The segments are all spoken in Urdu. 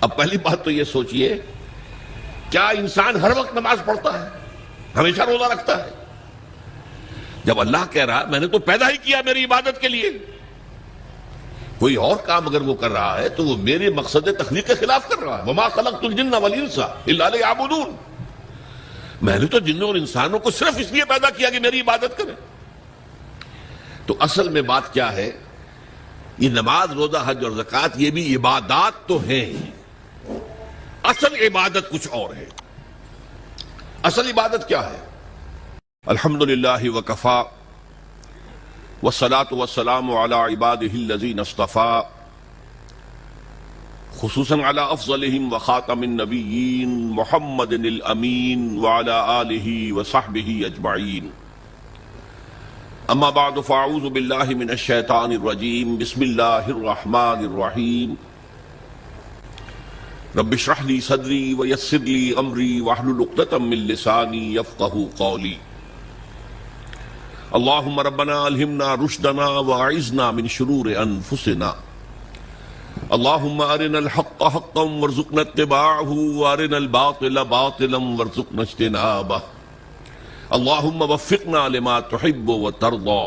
اب پہلی بات تو یہ سوچئے، کیا انسان ہر وقت نماز پڑھتا ہے، ہمیشہ روزہ رکھتا ہے؟ جب اللہ کہہ رہا میں نے تو پیدا ہی کیا میری عبادت کے لیے، کوئی اور کام اگر وہ کر رہا ہے تو وہ میرے مقصد تخلیق کے خلاف کر رہا ہے۔ وَمَا خَلَقْتُ الْجِنَّ وَالْإِنسَ إِلَّا لِيَعْبُدُونِ، میں نے تو جنوں اور انسانوں کو صرف اس لیے پیدا کیا کہ میری عبادت کریں۔ تو اصل میں بات کیا ہے، یہ نماز، روزہ، حج اور زکوٰۃ یہ بھی عبادات تو ہیں، اصل عبادت کچھ اور ہے۔ اصل عبادت کیا ہے؟ الحمدللہ وکفا والصلاة والسلام علی عبادہ الذین اصطفیٰ، خصوصاً علی افضلہم وخاتم النبیین محمد الامین وعلی آلہ وصحبہ اجمعین۔ اما بعد فاعوذ باللہ من الشیطان الرجیم، بسم اللہ الرحمن الرحیم۔ رب اشرح لی صدری ویسر لی امری واحلل عقدۃ من لسانی یفقہوا قولی۔ اللہم ربنا الہمنا رشدنا واعذنا من شرور انفسنا، اللہم ارنا الحق حقا وارزقنا اتباعہ وارنا الباطل باطلا وارزقنا اجتنابہ، اللہم وفقنا لما تحب وترضى،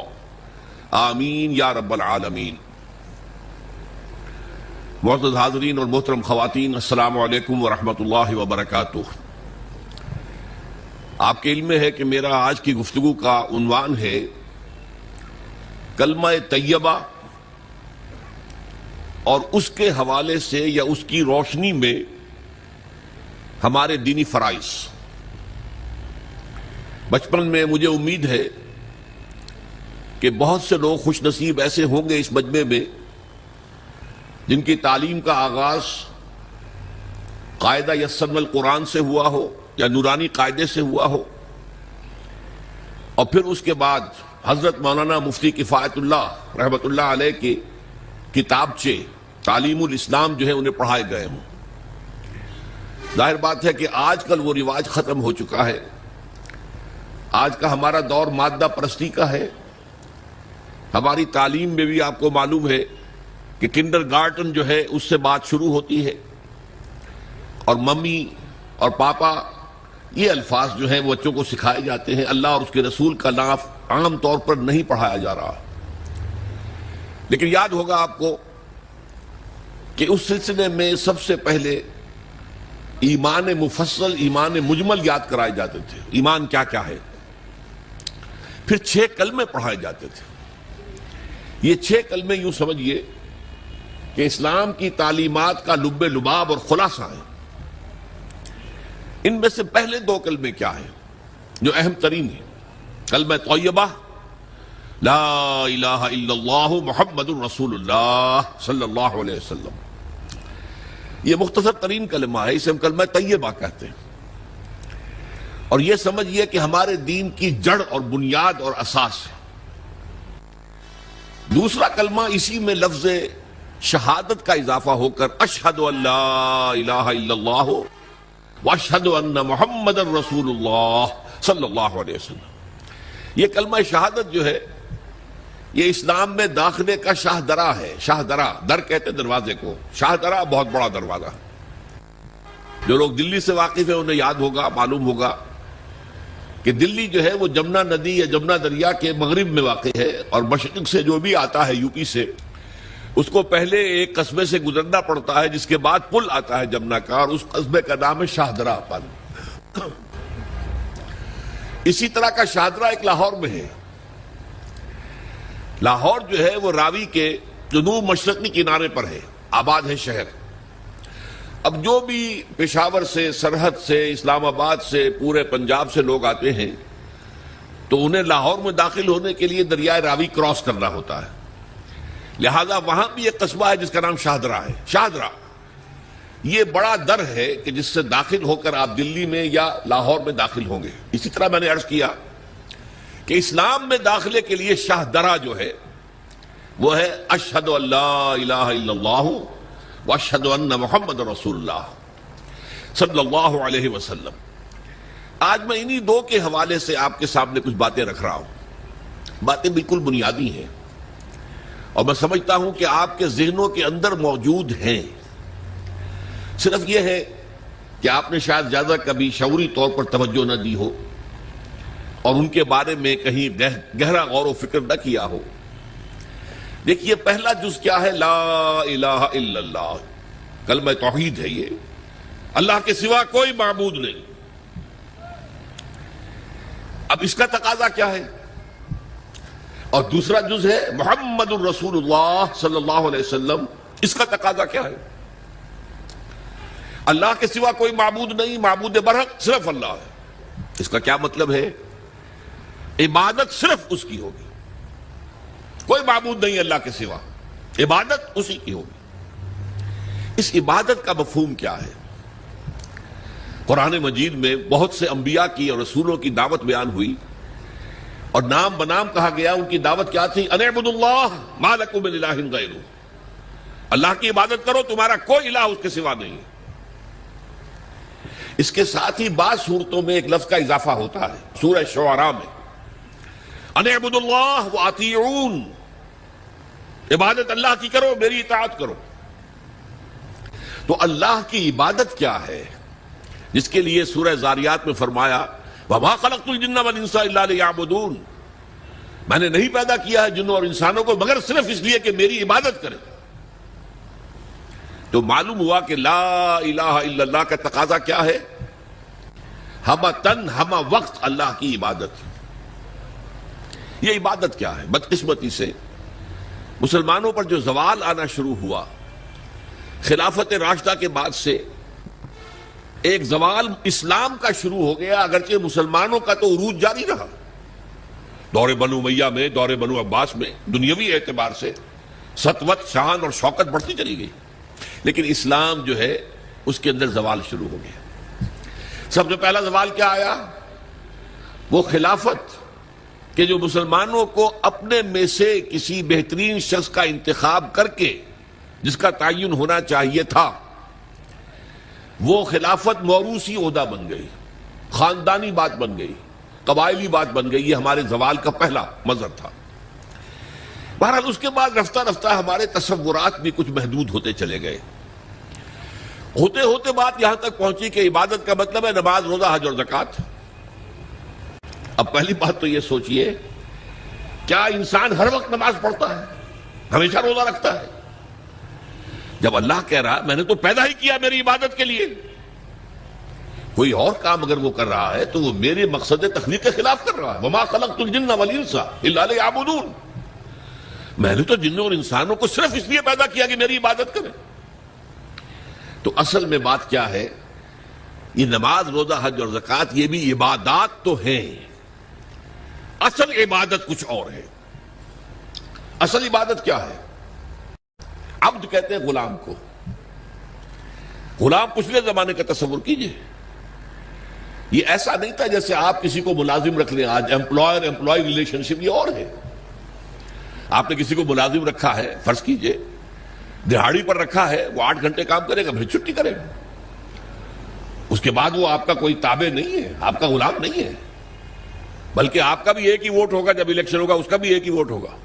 آمین یا رب العالمین۔ معزز حاضرین اور محترم خواتین، السلام علیکم ورحمۃ اللہ وبرکاتہ۔ آپ کے علم میں ہے کہ میرا آج کی گفتگو کا عنوان ہے کلمہ طیبہ، اور اس کے حوالے سے یا اس کی روشنی میں ہمارے دینی فرائض۔ بچپن میں مجھے امید ہے کہ بہت سے لوگ خوش نصیب ایسے ہوں گے اس مجمع میں جن کی تعلیم کا آغاز قاعدہ یسرنا القرآن سے ہوا ہو یا نورانی قاعدے سے ہوا ہو، اور پھر اس کے بعد حضرت مولانا مفتی کفایت اللہ رحمۃ اللہ علیہ کے کتابچے تعلیم الاسلام جو ہے انہیں پڑھائے گئے ہوں۔ ظاہر بات ہے کہ آج کل وہ رواج ختم ہو چکا ہے، آج کا ہمارا دور مادہ پرستی کا ہے۔ ہماری تعلیم میں بھی آپ کو معلوم ہے کہ کنڈر گارٹن جو ہے اس سے بات شروع ہوتی ہے، اور ممی اور پاپا یہ الفاظ جو ہیں وہ بچوں کو سکھائے جاتے ہیں، اللہ اور اس کے رسول کا نام عام طور پر نہیں پڑھایا جا رہا۔ لیکن یاد ہوگا آپ کو کہ اس سلسلے میں سب سے پہلے ایمان مفصل، ایمان مجمل یاد کرائے جاتے تھے، ایمان کیا کیا ہے، پھر 6 کلمے پڑھائے جاتے تھے۔ یہ 6 کلمے یوں سمجھیے کہ اسلام کی تعلیمات کا لب لباب اور خلاصہ ہے۔ ان میں سے پہلے 2 کلمے کیا ہیں جو اہم ترین ہیں؟ کلمہ طیبہ، لا الہ الا اللہ محمد رسول اللہ صلی اللہ علیہ وسلم۔ یہ مختصر ترین کلمہ ہے، اسے ہم کلمہ طیبہ کہتے ہیں، اور یہ سمجھیے کہ ہمارے دین کی جڑ اور بنیاد اور اساس ہے۔ دوسرا کلمہ اسی میں لفظ شہادت کا اضافہ ہو کر اشہد ان لا الہ الا اللہ واشہد ان محمد رسول اللہ صلی اللہ علیہ وسلم۔ یہ کلمہ شہادت جو ہے یہ اسلام میں داخلے کا شاہ درا ہے۔ شاہ درا، در کہتے دروازے کو، شاہ درا بہت بڑا دروازہ۔ جو لوگ دلی سے واقف ہیں انہیں یاد ہوگا، معلوم ہوگا کہ دلی جو ہے وہ جمنا ندی یا جمنا دریا کے مغرب میں واقع ہے، اور مشرق سے جو بھی آتا ہے یو پی سے، اس کو پہلے ایک قصبے سے گزرنا پڑتا ہے، جس کے بعد پل آتا ہے جمنا کا، اور اس قصبے کا نام ہے شاہدرہ پل۔ اسی طرح کا شاہدرہ ایک لاہور میں ہے۔ لاہور جو ہے وہ راوی کے جنوب مشرقی کنارے پر ہے، آباد ہے شہر۔ اب جو بھی پشاور سے، سرحد سے، اسلام آباد سے، پورے پنجاب سے لوگ آتے ہیں تو انہیں لاہور میں داخل ہونے کے لیے دریائے راوی کراس کرنا ہوتا ہے، لہذا وہاں بھی ایک قصبہ ہے جس کا نام شاہدرہ ہے۔ شاہدرہ یہ بڑا در ہے کہ جس سے داخل ہو کر آپ دلی میں یا لاہور میں داخل ہوں گے۔ اسی طرح میں نے عرض کیا کہ اسلام میں داخلے کے لیے شاہدرہ جو ہے وہ ہے اشہد ان لا الہ الا اللہ واشہد ان محمد رسول اللہ صلی اللہ علیہ وسلم۔ آج میں انہی 2 کے حوالے سے آپ کے سامنے کچھ باتیں رکھ رہا ہوں۔ باتیں بالکل بنیادی ہیں، اور میں سمجھتا ہوں کہ آپ کے ذہنوں کے اندر موجود ہیں۔ صرف یہ ہے کہ آپ نے شاید زیادہ کبھی شعوری طور پر توجہ نہ دی ہو اور ان کے بارے میں کہیں گہرا غور و فکر نہ کیا ہو. دیکھیے پہلا جز کیا ہے؟ لا الہ الا اللہ، کلمہ توحید ہے. یہ اللہ کے سوا کوئی معبود نہیں. اب اس کا تقاضا کیا ہے؟ اور دوسرا جز ہے محمد الرسول اللہ صلی اللہ علیہ وسلم. اس کا تقاضا کیا ہے؟ اللہ کے سوا کوئی معبود نہیں، معبود برحق صرف اللہ ہے. اس کا کیا مطلب ہے؟ عبادت صرف اس کی ہوگی، کوئی معبود نہیں اللہ کے سوا، عبادت اسی کی ہوگی. اس عبادت کا مفہوم کیا ہے؟ قرآن مجید میں بہت سے انبیاء کی اور رسولوں کی دعوت بیان ہوئی اور نام بنام کہا گیا. ان کی دعوت کیا تھی؟ ان اعبدوا اللہ ما لکم من الہ غیرہ، اللہ کی عبادت کرو، تمہارا کوئی الہ اس کے سوا نہیں. اس کے ساتھ ہی بعض صورتوں میں ایک لفظ کا اضافہ ہوتا ہے. سورہ شعراء میں ان اعبدوا اللہ واطیعون، عبادت اللہ کی کرو، میری اطاعت کرو. تو اللہ کی عبادت کیا ہے جس کے لیے سورہ زاریات میں فرمایا وَمَا خَلَقْتُ الْجِنَّ وَالْإِنسَ إِلَّا لِيَعْبُدُونَ، میں نے نہیں پیدا کیا ہے جنوں اور انسانوں کو مگر صرف اس لیے کہ میری عبادت کریں. تو معلوم ہوا کہ لا الہ الا اللہ کا تقاضا کیا ہے؟ ہمہ تن ہمہ وقت اللہ کی عبادت. یہ عبادت کیا ہے؟ بدقسمتی سے مسلمانوں پر جو زوال آنا شروع ہوا خلافت راشدہ کے بعد سے، ایک زوال اسلام کا شروع ہو گیا، اگرچہ مسلمانوں کا تو عروج جاری رہا. دور بنو امیہ میں، دور بنو عباس میں دنیاوی اعتبار سے سطوت، شان اور شوکت بڑھتی چلی گئی، لیکن اسلام جو ہے اس کے اندر زوال شروع ہو گیا. سب سے پہلا زوال کیا آیا؟ وہ خلافت کہ جو مسلمانوں کو اپنے میں سے کسی بہترین شخص کا انتخاب کر کے جس کا تعین ہونا چاہیے تھا، وہ خلافت موروثی عہدہ بن گئی، خاندانی بات بن گئی، قبائلی بات بن گئی. یہ ہمارے زوال کا پہلا مظہر تھا. بہرحال اس کے بعد رفتہ رفتہ ہمارے تصورات بھی کچھ محدود ہوتے چلے گئے. ہوتے ہوتے بات یہاں تک پہنچی کہ عبادت کا مطلب ہے نماز، روزہ، حج اور زکوٰۃ. اب پہلی بات تو یہ سوچئے، کیا انسان ہر وقت نماز پڑھتا ہے، ہمیشہ روزہ رکھتا ہے؟ جب اللہ کہہ رہا میں نے تو پیدا ہی کیا میری عبادت کے لیے، کوئی اور کام اگر وہ کر رہا ہے تو وہ میرے مقصد تخلیق کے خلاف کر رہا ہے. وَمَا خَلَقْتُ الْجِنَّ وَالْإِنسَ إِلَّا لِيَعْبُدُونَ، میں نے تو جنوں اور انسانوں کو صرف اس لیے پیدا کیا کہ میری عبادت کریں. تو اصل میں بات کیا ہے؟ یہ نماز، روزہ، حج اور زکوٰۃ یہ بھی عبادات تو ہیں، اصل عبادت کچھ اور ہے. اصل عبادت کیا ہے؟ عبد کہتے ہیں غلام کو. غلام پچھلے زمانے کا تصور کیجئے، یہ ایسا نہیں تھا جیسے آپ کسی کو ملازم رکھ لیں. آج امپلائر امپلائی ریلیشن شپ یہ اور ہے. آپ نے کسی کو ملازم رکھا ہے، فرض کیجئے دہاڑی پر رکھا ہے، وہ 8 گھنٹے کام کرے گا پھر چھٹی کرے گا. اس کے بعد وہ آپ کا کوئی تابع نہیں ہے، آپ کا غلام نہیں ہے، بلکہ آپ کا بھی ایک ہی ووٹ ہوگا. جب الیکشن ہوگا اس کا بھی ایک ہی ووٹ ہوگا.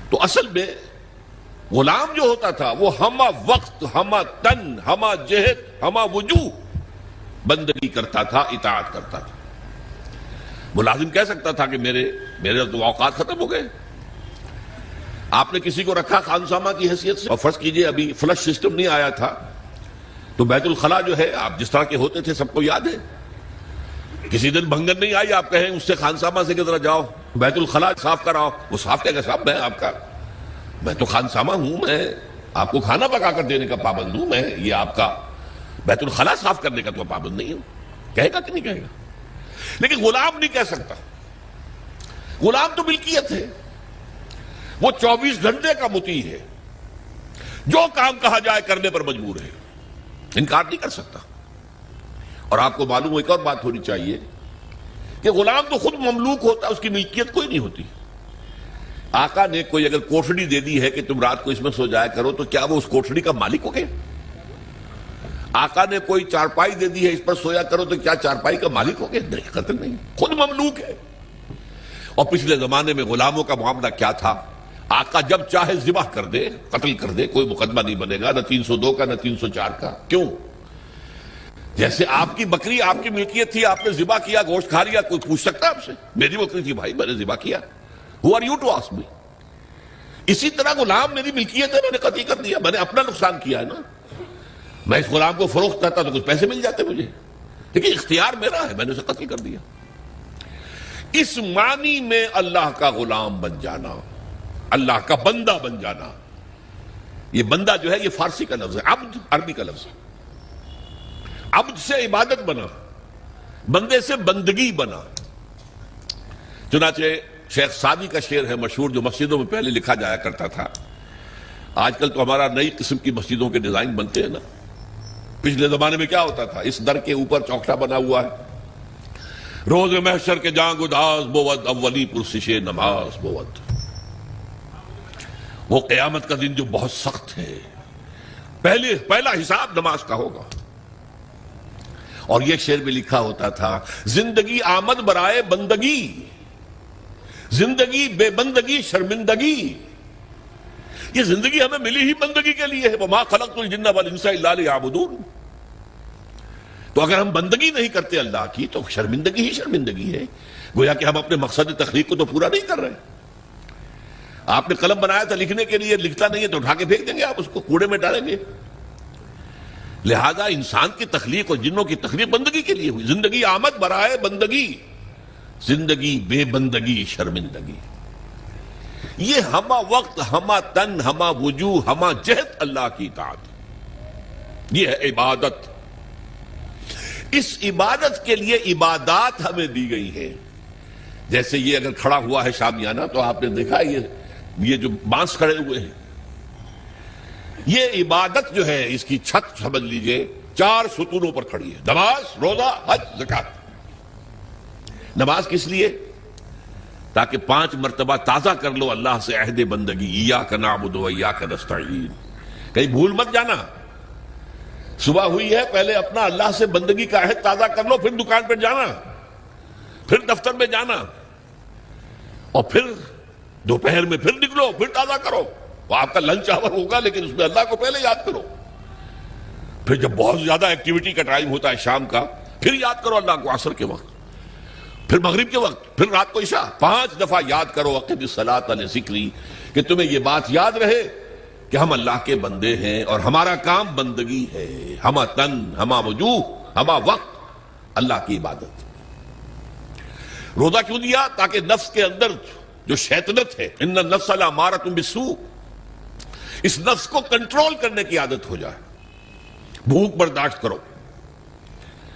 تو اصل میں غلام جو ہوتا تھا وہ ہمہ وقت، ہمہ تن، ہمہ جہت، ہمہ وجوہ بندگی کرتا تھا، اطاعت کرتا تھا. ملازم کہہ سکتا تھا کہ میرے تو اوقات ختم ہو گئے. آپ نے کسی کو رکھا خانسامہ کی حیثیت سے، اور فرض کیجئے ابھی فلش سسٹم نہیں آیا تھا تو بیت الخلاء جو ہے آپ جس طرح کے ہوتے تھے سب کو یاد ہے. کسی دن بھنگن نہیں آئی، آپ کہیں اس سے خانسامہ سے کدھر جاؤ بیت الخلاء صاف کراؤ، وہ صاف کیا کہ صاحب میں تو خانسامہ ہوں، میں آپ کو کھانا پکا کر دینے کا پابند ہوں، میں یہ آپ کا بیت الخلاء صاف کرنے کا تو پابند نہیں ہوں. کہے گا کہ نہیں کہے گا؟ لیکن غلام نہیں کہہ سکتا. غلام تو ملکیت ہے، وہ 24 گھنٹے کا مطیع ہے، جو کام کہا جائے کرنے پر مجبور ہے، انکار نہیں کر سکتا. اور آپ کو معلوم ایک اور بات ہونی چاہیے کہ غلام تو خود مملوک ہوتا ہے، اس کی ملکیت کوئی نہیں ہوتی. آقا نے کوئی اگر کوٹھڑی دے دی ہے کہ تم رات کو اس میں سو جایا کرو تو کیا وہ اس کوٹھڑی کا مالک ہو گیا؟ آقا نے کوئی چارپائی دے دی ہے اس پر سویا کرو تو کیا چارپائی کا مالک ہو گیا؟ نہیں، قطعاً نہیں، خود مملوک ہے. اور پچھلے زمانے میں غلاموں کا معاملہ کیا تھا؟ آقا جب چاہے ذبح کر دے، قتل کر دے، کوئی مقدمہ نہیں بنے گا، نہ 302 کا نہ 304 کا۔ کیوں؟ جیسے آپ کی بکری آپ کی ملکیت تھی، آپ نے ذبح کیا، گوشت کھا لیا، کوئی پوچھ سکتا آپ سے؟ میری بکری تھی بھائی، میں نے ذبح کیا، Who are you to ask me؟ اسی طرح غلام میری ملکیت ہے، میں نے قتل کر دیا، میں نے اپنا نقصان کیا ہے نا۔ میں اس غلام کو فروخت کرتا تو کچھ پیسے مل جاتے مجھے، لیکن اختیار میرا ہے، میں نے اسے قتل کر دیا۔ اس معنی میں اللہ کا غلام بن جانا، اللہ کا بندہ بن جانا، یہ بندہ جو ہے یہ فارسی کا لفظ ہے، عبد عربی کا لفظ ہے۔ عبد سے عبادت بنا، بندے سے بندگی بنا۔ چنانچہ شیخ سعدی کا شعر ہے مشہور، جو مسجدوں میں پہلے لکھا جایا کرتا تھا۔ آج کل تو ہمارا نئی قسم کی مسجدوں کے ڈیزائن بنتے ہیں نا، پچھلے زمانے میں کیا ہوتا تھا؟ اس در کے اوپر چوکٹا بنا ہوا ہے، روز محشر کے جانگ اداس بود، اولی پرسش نماز بود۔ وہ قیامت کا دن جو بہت سخت ہے، پہلا حساب نماز کا ہوگا۔ اور یہ شعر میں لکھا ہوتا تھا، زندگی آمد برائے بندگی، زندگی بے بندگی شرمندگی۔ یہ زندگی ہمیں ملی ہی بندگی کے لیے ہے، وَمَا خَلَقْتُ الْجِنَّ وَالْإِنسَ إِلَّا لِيَعْبُدُونِ۔ تو اگر ہم بندگی نہیں کرتے اللہ کی تو شرمندگی ہی شرمندگی ہے، گویا کہ ہم اپنے مقصد تخلیق کو تو پورا نہیں کر رہے۔ آپ نے قلم بنایا تھا لکھنے کے لیے، لکھتا نہیں ہے تو اٹھا کے پھینک دیں گے، آپ اس کو کوڑے میں ڈالیں گے۔ لہذا انسان کی تخلیق اور جنوں کی تخلیق بندگی کے لیے ہوئی۔ زندگی آمد برائے بندگی، زندگی بے بندگی شرمندگی۔ یہ ہما وقت، ہما تن، ہما وجوہ، ہما جہت اللہ کی اطاعت، یہ ہے عبادت۔ اس عبادت کے لیے عبادات ہمیں دی گئی ہیں۔ جیسے یہ اگر کھڑا ہوا ہے شامیانہ تو آپ نے دیکھا یہ جو بانس کھڑے ہوئے ہیں، یہ عبادت جو ہے اس کی چھت سمجھ لیجئے 4 ستونوں پر کھڑی ہے، نماز، روزہ، حج، زکات۔ نماز کس لیے؟ تاکہ 5 مرتبہ تازہ کر لو اللہ سے عہد بندگی، ایاک نعبد و ایاک نستعین۔ کہیں بھول مت جانا، صبح ہوئی ہے پہلے اپنا اللہ سے بندگی کا عہد تازہ کر لو، پھر دکان پر جانا، پھر دفتر میں جانا، اور پھر دوپہر میں پھر نکلو، پھر تازہ کرو۔ وہ آپ کا لنچ آور ہوگا لیکن اس میں اللہ کو پہلے یاد کرو۔ پھر جب بہت زیادہ ایکٹیویٹی کا ٹائم ہوتا ہے شام کا، پھر یاد کرو اللہ کو عصر کے وقت، پھر مغرب کے وقت، پھر رات کو عشاء، 5 دفعہ یاد کرو اقم الصلاۃ لذکری، کہ تمہیں یہ بات یاد رہے کہ ہم اللہ کے بندے ہیں اور ہمارا کام بندگی ہے، ہما تن، ہما وجوہ، ہما وقت اللہ کی عبادت۔ روزہ کیوں دیا؟ تاکہ نفس کے اندر جو شیطنت ہے، ان النفس لامارۃ بالسوء، اس نفس کو کنٹرول کرنے کی عادت ہو جائے۔ بھوک برداشت کرو،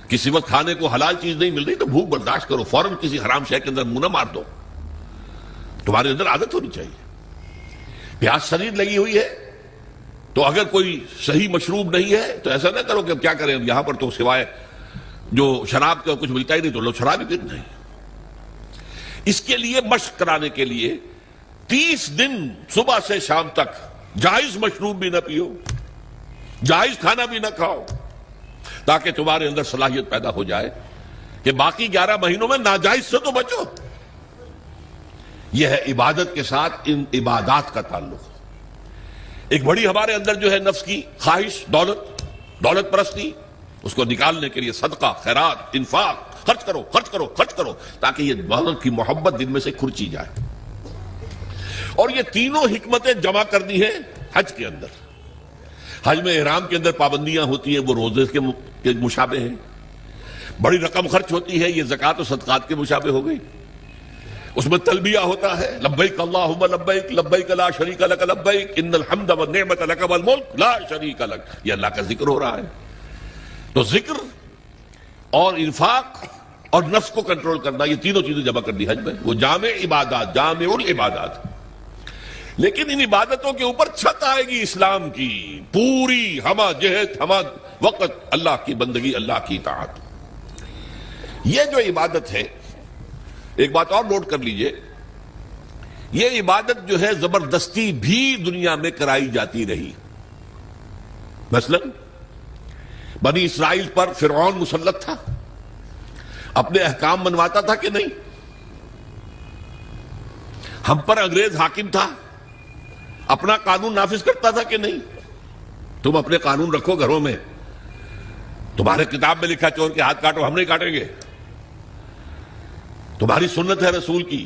کسی وقت کھانے کو حلال چیز نہیں مل رہی تو بھوک برداشت کرو، فوراً کسی حرام شے کے اندر منہ نہ مار دو، تمہارے اندر عادت ہونی چاہیے۔ پیاس شدید لگی ہوئی ہے تو اگر کوئی صحیح مشروب نہیں ہے تو ایسا نہ کرو کہ اب کیا کریں، یہاں پر تو سوائے جو شراب کا کچھ ملتا ہی نہیں تو لو شراب ہی پیتے ہیں۔ اس کے لیے مشق کرانے کے لیے 30 دن صبح سے شام تک جائز مشروب بھی نہ پیو، جائز کھانا بھی نہ کھاؤ، تاکہ تمہارے اندر صلاحیت پیدا ہو جائے کہ باقی 11 مہینوں میں ناجائز سے تو بچو۔ یہ ہے عبادت کے ساتھ ان عبادات کا تعلق۔ ایک بڑی ہمارے اندر جو ہے نفس کی خواہش، دولت پرستی، اس کو نکالنے کے لیے صدقہ، خیرات، انفاق، خرچ کرو خرچ کرو خرچ کرو، تاکہ یہ دولت کی محبت دل میں سے کھرچی جائے۔ اور یہ تینوں حکمتیں جمع کر دی ہیں حج کے اندر۔ حج میں احرام کے اندر پابندیاں ہوتی ہیں، وہ روزے کے مشابہ ہیں، بڑی رقم خرچ ہوتی ہے، یہ زکوٰۃ و صدقات کے مشابہ ہو گئی۔ اس میں تلبیہ ہوتا ہے، لبیک اللہم لبیک لبیک لا شریک لک لبیک ان الحمد والنعمت لک والملک لا شریک لک، یہ اللہ کا ذکر ہو رہا ہے۔ تو ذکر اور انفاق اور نفس کو کنٹرول کرنا، یہ تینوں چیزیں جمع کر دی حج میں، وہ جامع عبادات، جامع العبادات۔ لیکن ان عبادتوں کے اوپر چھت آئے گی اسلام کی پوری، ہما جہت، ہما وقت اللہ کی بندگی، اللہ کی اطاعت۔ یہ جو عبادت ہے، ایک بات اور نوٹ کر لیجئے، یہ عبادت جو ہے زبردستی بھی دنیا میں کرائی جاتی رہی۔ مثلا بنی اسرائیل پر فرعون مسلط تھا، اپنے احکام منواتا تھا کہ نہیں؟ ہم پر انگریز حاکم تھا، اپنا قانون نافذ کرتا تھا کہ نہیں؟ تم اپنے قانون رکھو گھروں میں. تمہارے کتاب میں لکھا چور کے ہاتھ کاٹو، ہم نہیں کاٹیں گے. تمہاری سنت ہے رسول کی،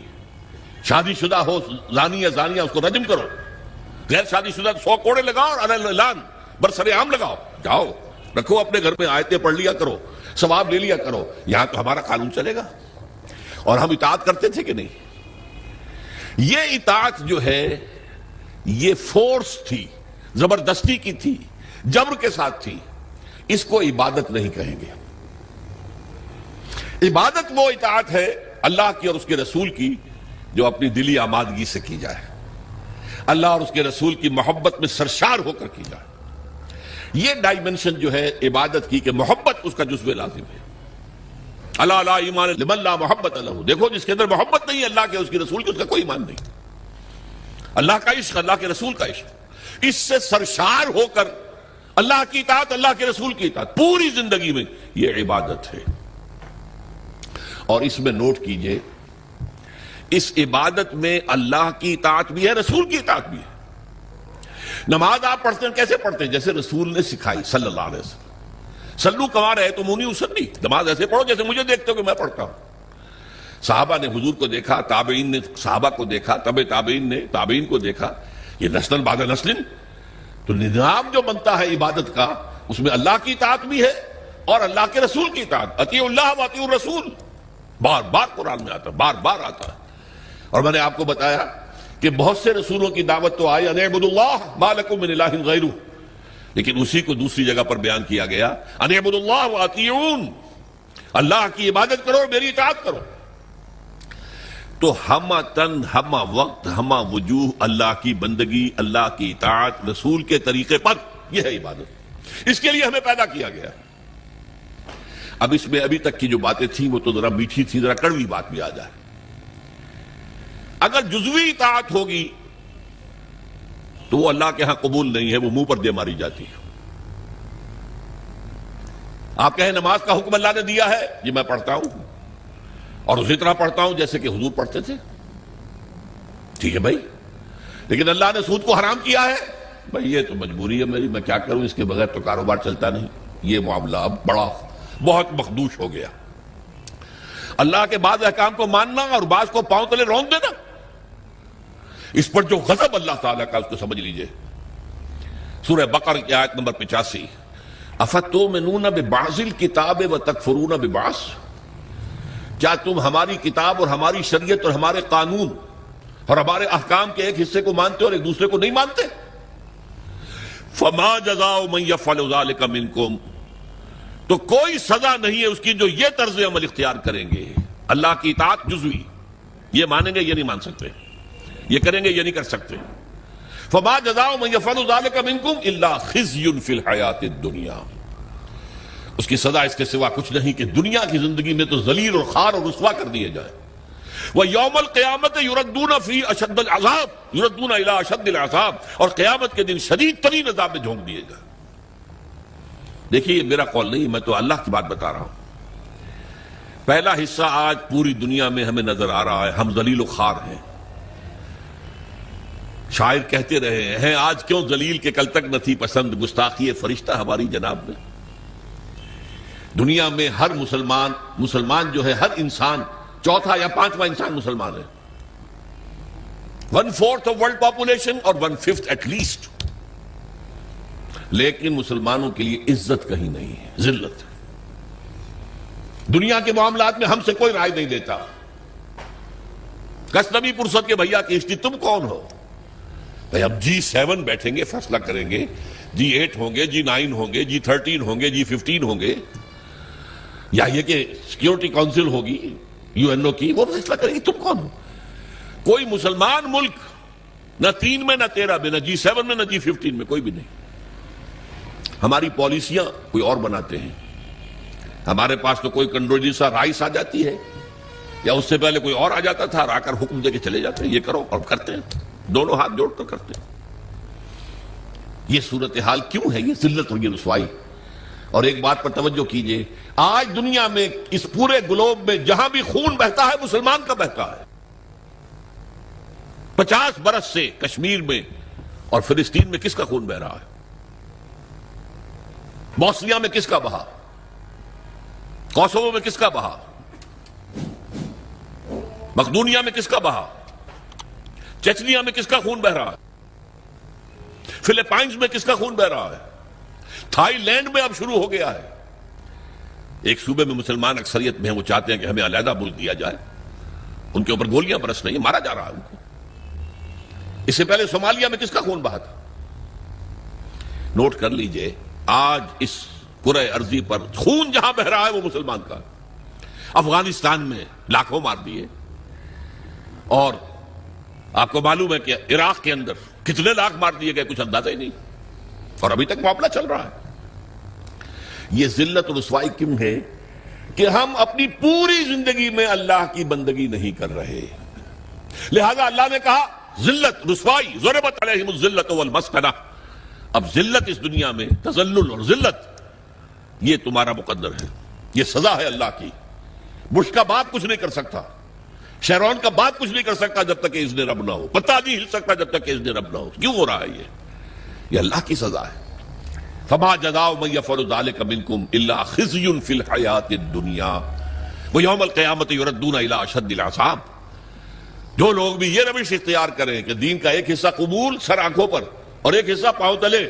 شادی شدہ ہو زانی یا زانیہ اس کو رجم کرو، غیر شادی شدہ 100 کوڑے لگاؤ اور اعلان برسر عام لگاؤ. جاؤ رکھو اپنے گھر میں، آیتیں پڑھ لیا کرو، ثواب لے لیا کرو. یہاں تو ہمارا قانون چلے گا. اور ہم اطاعت کرتے تھے کہ نہیں؟ یہ اطاعت جو ہے یہ فورس تھی، زبردستی کی تھی، جبر کے ساتھ تھی. اس کو عبادت نہیں کہیں گے. عبادت وہ اطاعت ہے اللہ کی اور اس کے رسول کی جو اپنی دلی آمادگی سے کی جائے، اللہ اور اس کے رسول کی محبت میں سرشار ہو کر کی جائے. یہ ڈائمنشن جو ہے عبادت کی کہ محبت اس کا جزو لازم ہے. اللہ لا ایمان لمن لا محبت لہ. دیکھو جس کے اندر محبت نہیں ہے اللہ کے اس کے رسول کی، اس کا کوئی ایمان نہیں. اللہ کا عشق، اللہ کے رسول کا عشق، اس سے سرشار ہو کر اللہ کی اطاعت، اللہ کے رسول کی اطاعت پوری زندگی میں، یہ عبادت ہے. اور اس میں نوٹ کیجئے، اس عبادت میں اللہ کی اطاعت بھی ہے، رسول کی اطاعت بھی ہے. نماز آپ پڑھتے ہیں کیسے پڑھتے ہیں؟ جیسے رسول نے سکھائی صلی اللہ علیہ وسلم. سلو کما رہے تو مونی اسلی، نماز ایسے پڑھو جیسے مجھے دیکھتے ہو کہ میں پڑھتا ہوں. صحابہ نے حضور کو دیکھا، تابعین نے صحابہ کو دیکھا، تابعین نے تابعین کو دیکھا. یہ نسل بعد نسل، تو نظام جو بنتا ہے عبادت کا اس میں اللہ کی اطاعت بھی ہے اور اللہ کے رسول کی اطاعت. اطیعوا اللہ و اطیعوا الرسول بار بار قرآن میں آتا ہے، بار بار آتا ہے. اور میں نے آپ کو بتایا کہ بہت سے رسولوں کی دعوت تو آئی ان اعبدوا اللہ ما لکم من الہ غیرہ، لیکن اسی کو دوسری جگہ پر بیان کیا گیا ان اعبدوا اللہ واطیعون، اللہ کی عبادت کرو اور میری اطاعت کرو. تو ہمہ تن، ہمہ وقت، ہمہ وجوہ اللہ کی بندگی، اللہ کی اطاعت رسول کے طریقے پر، یہ ہے عبادت. اس کے لیے ہمیں پیدا کیا گیا. اب اس میں ابھی تک کی جو باتیں تھیں وہ تو ذرا میٹھی تھی، ذرا کڑوی بات بھی آ جائے. اگر جزوی اطاعت ہوگی تو وہ اللہ کے ہاں قبول نہیں ہے، وہ منہ پر دے ماری جاتی ہے. آپ کہیں نماز کا حکم اللہ نے دیا ہے، جی میں پڑھتا ہوں اور اسی طرح پڑھتا ہوں جیسے کہ حضور پڑھتے تھے. ٹھیک ہے بھائی، لیکن اللہ نے سود کو حرام کیا ہے. بھائی یہ تو مجبوری ہے میری، میں کیا کروں، اس کے بغیر تو کاروبار چلتا نہیں. یہ معاملہ اب بہت مخدوش ہو گیا. اللہ کے بعض احکام کو ماننا اور بعض کو پاؤں تلے رون دینا، اس پر جو غضب اللہ تعالیٰ کا اس کو سمجھ لیجئے. سورہ بقرہ کی آیت نمبر 85، افتؤمنون ببعض الکتاب وتکفرون ببعض، کیا تم ہماری کتاب اور ہماری شریعت اور ہمارے قانون اور ہمارے احکام کے ایک حصے کو مانتے اور ایک دوسرے کو نہیں مانتے؟ فما جزاء من یفعل ذلک منکم، تو کوئی سزا نہیں ہے اس کی جو یہ طرز عمل اختیار کریں گے. اللہ کی اطاعت جزوی، یہ مانیں گے یہ نہیں مان سکتے، یہ کریں گے یہ نہیں کر سکتے. فما جزاء من یفعل ذلک منکم الا خزی فی الحیاۃ الدنیا، اس کی سزا اس کے سوا کچھ نہیں کہ دنیا کی زندگی میں تو ذلیل اور خوار اور رسوا کر دیے جائیں. وَيَوْمَ الْقِيَامَةِ يُرَدُّونَ فِي أَشَدِّ الْعَذَابِ، يُرَدُّونَ إِلَىٰ أَشَدِّ الْعَذَابِ، اور قیامت کے دن شدید ترین عذاب میں جھونک دیے جائیں. دیکھیے یہ میرا قول نہیں، میں تو اللہ کی بات بتا رہا ہوں. پہلا حصہ آج پوری دنیا میں ہمیں نظر آ رہا ہے، ہم ذلیل و خوار ہیں. شاعر کہتے رہے ہیں آج کیوں ذلیل کے کل تک نہ تھی پسند، گستاخی فرشتہ ہماری جناب میں. دنیا میں ہر مسلمان جو ہے، ہر انسان چوتھا یا پانچواں انسان مسلمان ہے. 1/4 آف ورلڈ پاپولیشن اور 1/5 ایٹ لیسٹ. لیکن مسلمانوں کے لیے عزت کہیں نہیں ہے، ذلت. دنیا کے معاملات میں ہم سے کوئی رائے نہیں دیتا. کسنوی پرسد کے بھیا کیشتی تم کون ہو؟ بھائی اب G7 بیٹھیں گے، فیصلہ کریں گے. G8 ہوں گے، G9 ہوں گے، G13 ہوں گے، G15 ہوں گے، یا یہ کہ سیکیورٹی کونسل ہوگی UN کی، وہ فیصلہ کریں گے تم کون ہو. کوئی مسلمان ملک نہ 3 میں نہ 13 میں، نہ G7 میں نہ G15 میں، کوئی بھی نہیں. ہماری پالیسیاں کوئی اور بناتے ہیں. ہمارے پاس تو کوئی کنڈولیزا رائس آ جاتی ہے، یا اس سے پہلے کوئی اور آ جاتا تھا اور آ کر حکم دے کے چلے جاتے ہیں یہ کرو، اور کرتے ہیں، دونوں ہاتھ جوڑ کر کرتے ہیں. یہ صورتحال کیوں ہے؟ یہ ذلت اور یہ رسوائی. اور ایک بات پر توجہ کیجئے، آج دنیا میں اس پورے گلوب میں جہاں بھی خون بہتا ہے مسلمان کا بہتا ہے. 50 برس سے کشمیر میں اور فلسطین میں کس کا خون بہ رہا ہے؟ بوسنیا میں کس کا بہا؟ کوسوو میں کس کا بہا؟ مقدونیہ میں کس کا بہا؟ چچنیا میں کس کا خون بہ رہا ہے؟ فلپائنز میں کس کا خون بہ رہا ہے؟ تھائی لینڈ میں اب شروع ہو گیا ہے. ایک صوبے میں مسلمان اکثریت میں ہیں، وہ چاہتے ہیں کہ ہمیں علیحدہ ملک دیا جائے. ان کے اوپر گولیاں برس رہی ہیں، مارا جا رہا ہے ان کو. اس سے پہلے صومالیہ میں کس کا خون بہا تھا؟ نوٹ کر لیجئے، آج اس کرۂ ارضی پر خون جہاں بہ رہا ہے وہ مسلمان کا. افغانستان میں لاکھوں مار دیے، اور آپ کو معلوم ہے کہ عراق کے اندر کتنے لاکھ مار دیے گئے کچھ اندازہ ہی نہیں، اور ابھی تک معاملہ چل رہا ہے. یہ ذلت اور رسوائی کیوں ہے؟ کہ ہم اپنی پوری زندگی میں اللہ کی بندگی نہیں کر رہے. لہذا اللہ نے کہا ذلت رسوائی، ضربت علیہم الذلۃ والمسکنہ. اب ذلت اس دنیا میں، تذلل اور ذلت، یہ تمہارا مقدر ہے، یہ سزا ہے اللہ کی. بش کا باپ کچھ نہیں کر سکتا، شیرون کا باپ کچھ نہیں کر سکتا جب تک کہ اذن رب نہ ہو، پتہ نہیں ہل سکتا جب تک کہ اذن رب نہ ہو. کیوں ہو رہا ہے یہ اللہ کی سزا ہے. فما جزاء من يفعل ذلك منكم الا خزي في الحياة الدنيا ويوم القيامة يردون الى اشد العذاب. جو لوگ بھی یہ روش اختیار کریں کہ دین کا ایک حصہ قبول سر آنکھوں پر اور ایک حصہ پاؤں تلے،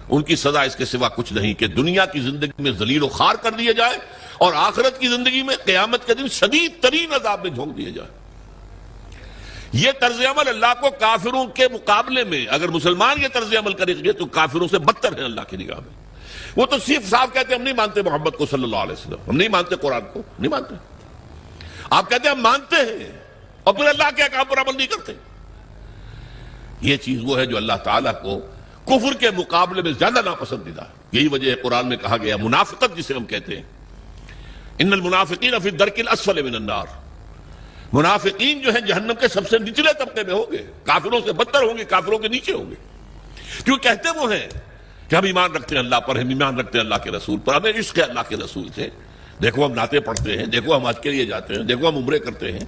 ان کی سزا اس کے سوا کچھ نہیں کہ دنیا کی زندگی میں ذلیل و خوار کر دیے جائے، اور آخرت کی زندگی میں قیامت کے دن شدید ترین عذاب میں جھونک دیے جائے. یہ طرز عمل اللہ کو کافروں کے مقابلے میں، اگر مسلمان یہ طرز عمل کریں گے تو کافروں سے بدتر ہے اللہ کی نگاہ میں. وہ تو صرف صاحب کہتے ہیں ہم نہیں مانتے محمد کو صلی اللہ علیہ وسلم، ہم نہیں مانتے قرآن کو، نہیں مانتے. آپ کہتے ہیں ہم مانتے ہیں اور پھر اللہ کے احکام پر عمل نہیں کرتے. یہ چیز وہ ہے جو اللہ تعالیٰ کو کفر کے مقابلے میں زیادہ ناپسندیدہ ہے. یہی وجہ ہے قرآن میں کہا گیا منافقت جسے ہم کہتے ہیں، ان المنافقین فی الدرک الاسفل من النار. منافقین جو ہیں جہنم کے سب سے نچلے طبقے میں ہوں گے، کافروں سے بدتر ہوں گے، کافروں کے نیچے ہوں گے. کیوں کہتے وہ ہیں کہ ہم ایمان رکھتے ہیں اللہ پر، ہم ایمان رکھتے ہیں اللہ کے رسول پر، ہمیں عشق ہے اللہ کے رسول سے. دیکھو ہم نعتیں پڑھتے ہیں، دیکھو ہم حج کے لیے جاتے ہیں، دیکھو ہم عمرے کرتے ہیں،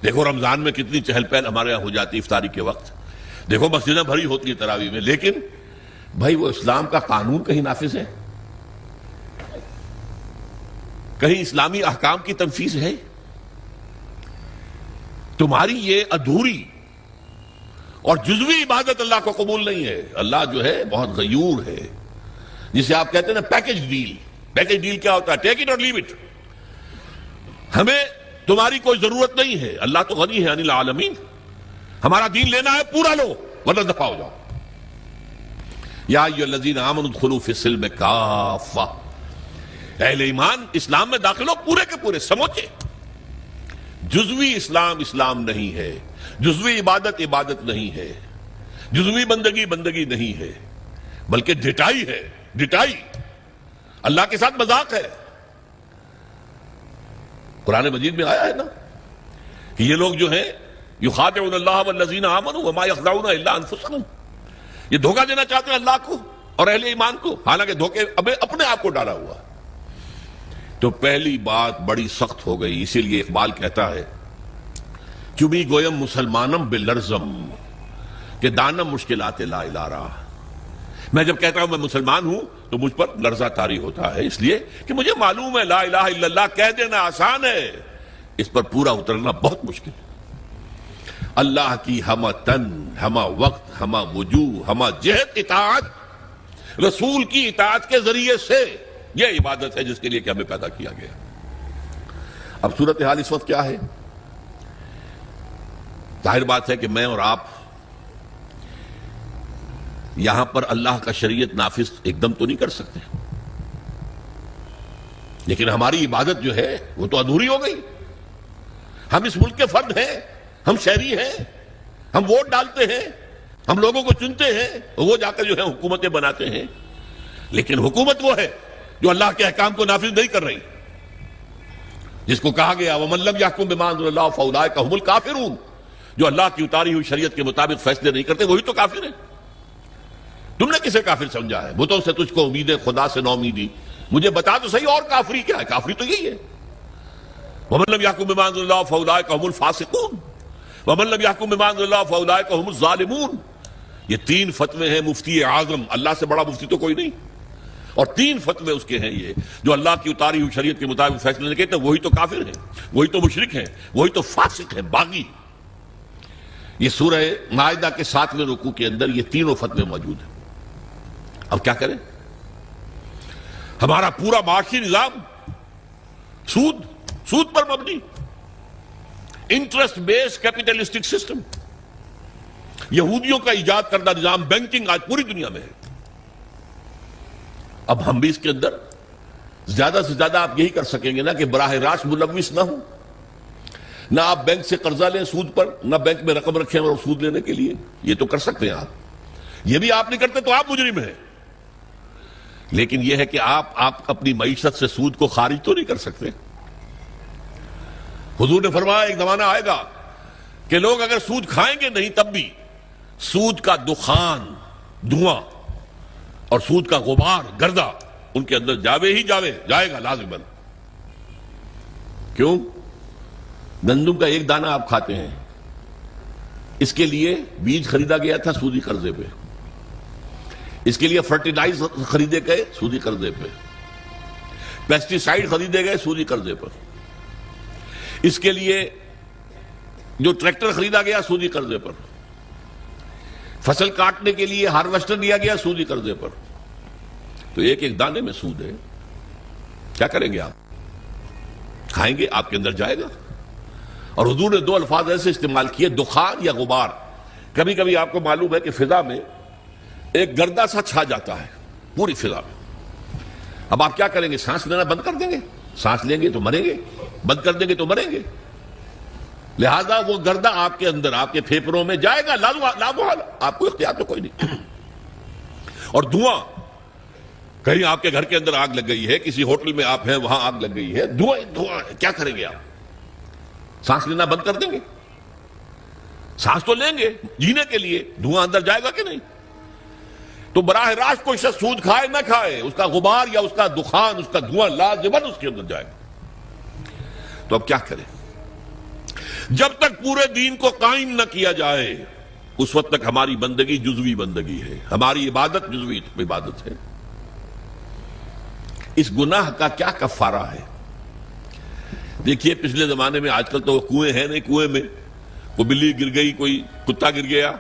دیکھو رمضان میں کتنی چہل پہل ہمارے یہاں ہو جاتی ہے افطاری کے وقت، دیکھو مسجدیں بھری ہوتی ہیں تراویح میں. لیکن بھائی وہ اسلام کا قانون کہیں نافذ ہے؟ کہیں اسلامی احکام کی تنفیذ ہے؟ تمہاری یہ ادھوری اور جزوی عبادت اللہ کو قبول نہیں ہے. اللہ جو ہے بہت غیور ہے، جسے آپ کہتے ہیں نا پیکج ڈیل. پیکج ڈیل کیا ہوتا ہے؟ ٹیک اٹ اور لیو اٹ. ہمیں تمہاری کوئی ضرورت نہیں ہے، اللہ تو غنی ہے عن العالمین. ہمارا دین لینا ہے پورا لو ورنہ دفع ہو جاؤ. یا ایھا الذین آمنوا ادخلوا فی السلم کافہ. اہل ایمان اسلام میں داخل ہو پورے کے پورے سموچے. جزوی اسلام اسلام نہیں ہے، جزوی عبادت عبادت نہیں ہے، جزوی بندگی بندگی نہیں ہے، بلکہ ڈٹائی ہے. ڈٹائی اللہ کے ساتھ مذاق ہے. قرآن مجید میں آیا ہے نا کہ یہ لوگ جو ہیں یخادعون اللہ والذین آمنوا وما یخدعون الا انفسهم، یہ دھوکہ دینا چاہتے ہیں اللہ کو اور اہل ایمان کو، حالانکہ دھوکے اپنے آپ کو ڈالا ہوا. تو پہلی بات بڑی سخت ہو گئی. اسی لیے اقبال کہتا ہے چوبی گویم مسلمانم بلرزم کہ دانم مشکلات لا الارا. میں جب کہتا ہوں میں مسلمان ہوں تو مجھ پر لرزہ طاری ہوتا ہے، اس لیے کہ مجھے معلوم ہے لا الہ الا اللہ کہہ دینا آسان ہے، اس پر پورا اترنا بہت مشکل ہے. اللہ کی ہمہ تن، ہمہ وقت، ہمہ وجوہ، ہمہ جہت اطاعت، رسول کی اطاعت کے ذریعے سے یہ عبادت ہے جس کے لیے کہ ہمیں پیدا کیا گیا. اب صورتحال اس وقت کیا ہے؟ ظاہر بات ہے کہ میں اور آپ یہاں پر اللہ کا شریعت نافذ ایک دم تو نہیں کر سکتے، لیکن ہماری عبادت جو ہے وہ تو ادھوری ہو گئی. ہم اس ملک کے فرد ہیں، ہم شہری ہیں، ہم ووٹ ڈالتے ہیں، ہم لوگوں کو چنتے ہیں، وہ جا کر جو ہے حکومتیں بناتے ہیں. لیکن حکومت وہ ہے جو اللہ کے احکام کو نافذ نہیں کر رہی، جس کو کہا گیا وَمَن لَّمْ يَحْكُم بِمَا أَنزَلَ اللَّهُ فَأُولَٰئِكَ هُمُ الْكَافِرُونَ. جو اللہ کی اتاری ہوئی شریعت کے مطابق فیصلے نہیں کرتے وہی تو کافر ہیں. تم نے کسے کافر سمجھا ہے؟ بتوں سے تجھ کو امیدیں، خدا سے نو امیدی. مجھے بتا تو صحیح اور کافری کیا ہے؟ کافری تو یہی ہے وَمَن لَّمْ يَحْكُم بِمَا أَنزَلَ اللَّهُ فَأُولَٰئِكَ هُمُ الْفَاسِقُونَ وَمَن لَّمْ يَحْكُم بِمَا أَنزَلَ اللَّهُ فَأُولَٰئِكَ هُمُ الظَّالِمُونَ. یہ 3 فتوے ہیں مفتی اعظم، اللہ سے بڑا مفتی تو کوئی نہیں، اور 3 فتوے اس کے ہیں یہ جو اللہ کی اتاری ہوئی شریعت کے مطابق فیصلے نہیں کہتے، وہی تو کافر ہیں، وہی تو مشرک ہیں، وہی تو فاسق ہیں، باغی۔ یہ سورہ مائدہ کے 7ویں رکوع کے اندر یہ تینوں فتوے موجود ہیں۔ اب کیا کریں؟ ہمارا پورا معاشی نظام سود پر مبنی، انٹرسٹ بیس کیپیٹلسٹک سسٹم، یہودیوں کا ایجاد کردہ نظام بینکنگ آج پوری دنیا میں ہے۔ اب ہم بھی اس کے اندر زیادہ سے زیادہ آپ یہی کر سکیں گے نا کہ براہ راست ملوث نہ ہوں، نہ آپ بینک سے قرضہ لیں سود پر، نہ بینک میں رقم رکھیں اور سود لینے کے لیے، یہ تو کر سکتے ہیں آپ، یہ بھی آپ نہیں کرتے تو آپ مجرم ہیں۔ لیکن یہ ہے کہ آپ اپنی معیشت سے سود کو خارج تو نہیں کر سکتے۔ حضور نے فرمایا ایک زمانہ آئے گا کہ لوگ اگر سود کھائیں گے نہیں تب بھی سود کا دخان، دھواں اور سود کا غبار، گردہ ان کے اندر جائے گا لازماً۔ کیوں؟ گندم کا ایک دانہ آپ کھاتے ہیں، اس کے لیے بیج خریدا گیا تھا سودی قرضے پہ، اس کے لیے فرٹیلائز خریدے گئے سودی قرضے پہ، پیسٹی سائیڈ خریدے گئے سودی قرضے پر، اس کے لیے جو ٹریکٹر خریدا گیا سودی قرضے پر، فصل کاٹنے کے لیے ہارویسٹر دیا گیا سودی قرضے پر۔ تو ایک ایک دانے میں سود ہے، کیا کریں گے آپ؟ کھائیں گے، آپ کے اندر جائے گا۔ اور حضور نے 2 الفاظ ایسے استعمال کیے، دخان یا غبار۔ کبھی کبھی آپ کو معلوم ہے کہ فضا میں ایک گردہ سا چھا جاتا ہے پوری فضا میں، اب آپ کیا کریں گے؟ سانس لینا بند کر دیں گے؟ سانس لیں گے تو مریں گے، بند کر دیں گے تو مریں گے۔ لہذا وہ گردہ آپ کے اندر، آپ کے پھیپھڑوں میں جائے گا، لامحال، آپ کو اختیار تو کوئی نہیں۔ اور دھواں، کہیں آپ کے گھر کے اندر آگ لگ گئی ہے، کسی ہوٹل میں آپ ہیں وہاں آگ لگ گئی ہے، دھواں، کیا کریں گے آپ؟ سانس لینا بند کر دیں گے؟ سانس تو لیں گے جینے کے لیے، دھواں اندر جائے گا کہ نہیں؟ تو براہ راست کوئی شخص سود کھائے نہ کھائے، اس کا غبار یا اس کا دخان، اس کا دھواں لازماً اس کے اندر جائے گا۔ تو اب کیا کریں؟ جب تک پورے دین کو قائم نہ کیا جائے اس وقت تک ہماری بندگی جزوی بندگی ہے، ہماری عبادت جزوی عبادت ہے۔ اس گناہ کا کیا کفارہ ہے؟ دیکھیے پچھلے زمانے میں، آج کل تو کنویں ہیں نہیں، کنویں میں کوئی بلی گر گئی، کوئی کتا گر گیا،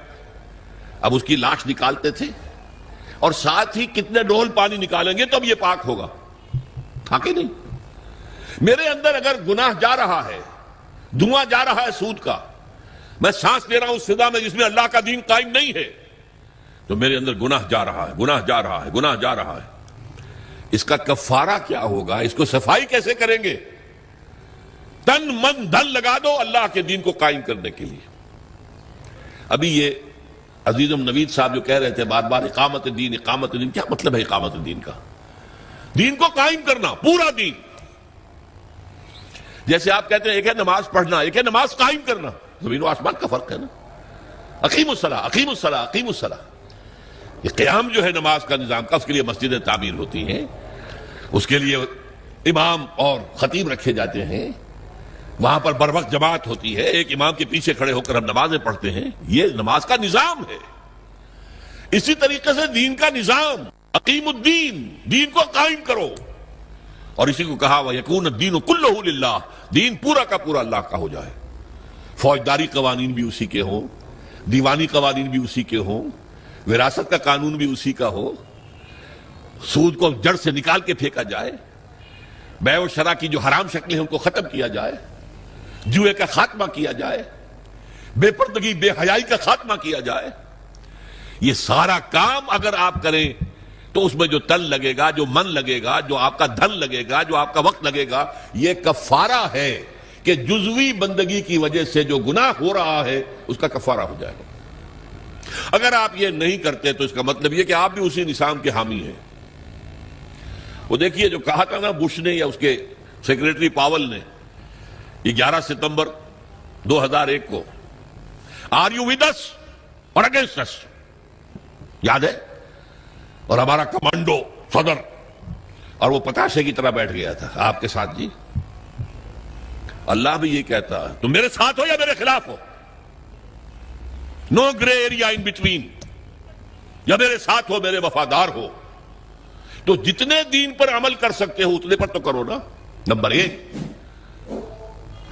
اب اس کی لاش نکالتے تھے، اور ساتھ ہی کتنے ڈول پانی نکالیں گے تو اب یہ پاک ہوگا، تھا کہ نہیں؟ میرے اندر اگر گناہ جا رہا ہے، دھواں جا رہا ہے سود کا، میں سانس لے رہا ہوں اس فضا میں جس میں اللہ کا دین قائم نہیں ہے، تو میرے اندر گناہ جا رہا ہے، گناہ جا رہا ہے، گناہ جا رہا ہے۔ اس کا کفارہ کیا ہوگا؟ اس کو صفائی کیسے کریں گے؟ تن من دھن لگا دو اللہ کے دین کو قائم کرنے کے لیے۔ ابھی یہ عزیزم نوید صاحب جو کہہ رہے تھے بار بار اقامت دین، اقامت دین، کیا مطلب ہے اقامت دین کا؟ دین کو قائم کرنا، پورا دین۔ جیسے آپ کہتے ہیں ایک ہے نماز پڑھنا، ایک ہے نماز قائم کرنا، زمین و آسمان کا فرق ہے نا۔ اقیم الصلاۃ، اقیم الصلاۃ، اقیم الصلاۃ، یہ قیام جو ہے نماز کا نظام کا، اس کے لیے مسجدیں تعمیر ہوتی ہیں، اس کے لیے امام اور خطیب رکھے جاتے ہیں، وہاں پر بر وقت جماعت ہوتی ہے، ایک امام کے پیچھے کھڑے ہو کر ہم نمازیں پڑھتے ہیں، یہ نماز کا نظام ہے۔ اسی طریقے سے دین کا نظام، اقیم الدین، دین کو قائم کرو، اور اسی کو کہا وَيَكُونَ الدِّينُ كُلُّهُ لِلَّهِ، دین پورا کا پورا اللہ کا ہو جائے۔ فوجداری قوانین بھی اسی کے ہوں، دیوانی قوانین بھی اسی کے ہوں، وراثت کا قانون بھی اسی کا ہو، سود کو جڑ سے نکال کے پھینکا جائے، بیع و شرع کی جو حرام شکلیں ہیں ان کو ختم کیا جائے، جوئے کا خاتمہ کیا جائے، بے پردگی بے حیائی کا خاتمہ کیا جائے۔ یہ سارا کام اگر آپ کریں تو اس میں جو تن لگے گا، جو من لگے گا، جو آپ کا دھن لگے گا، جو آپ کا وقت لگے گا، یہ کفارہ ہے کہ جزوی بندگی کی وجہ سے جو گناہ ہو رہا ہے اس کا کفارہ ہو جائے گا۔ اگر آپ یہ نہیں کرتے تو اس کا مطلب یہ کہ آپ بھی اسی نظام کے حامی ہیں۔ وہ دیکھیے جو کہا تھا نا بش نے یا اس کے سیکریٹری پاول نے 11 ستمبر 2001 کو، آر یو ود اس اور اگینسٹ اس، یاد ہے؟ اور ہمارا کمانڈو صدر، اور وہ پتاشے کی طرح بیٹھ گیا تھا آپ کے ساتھ۔ جی اللہ بھی یہ کہتا ہے تم میرے ساتھ ہو یا میرے خلاف ہو، نو گرے ایریا ان بٹوین، یا میرے ساتھ ہو، میرے وفادار ہو، تو جتنے دین پر عمل کر سکتے ہو اتنے پر تو کرو نا. نمبر 1،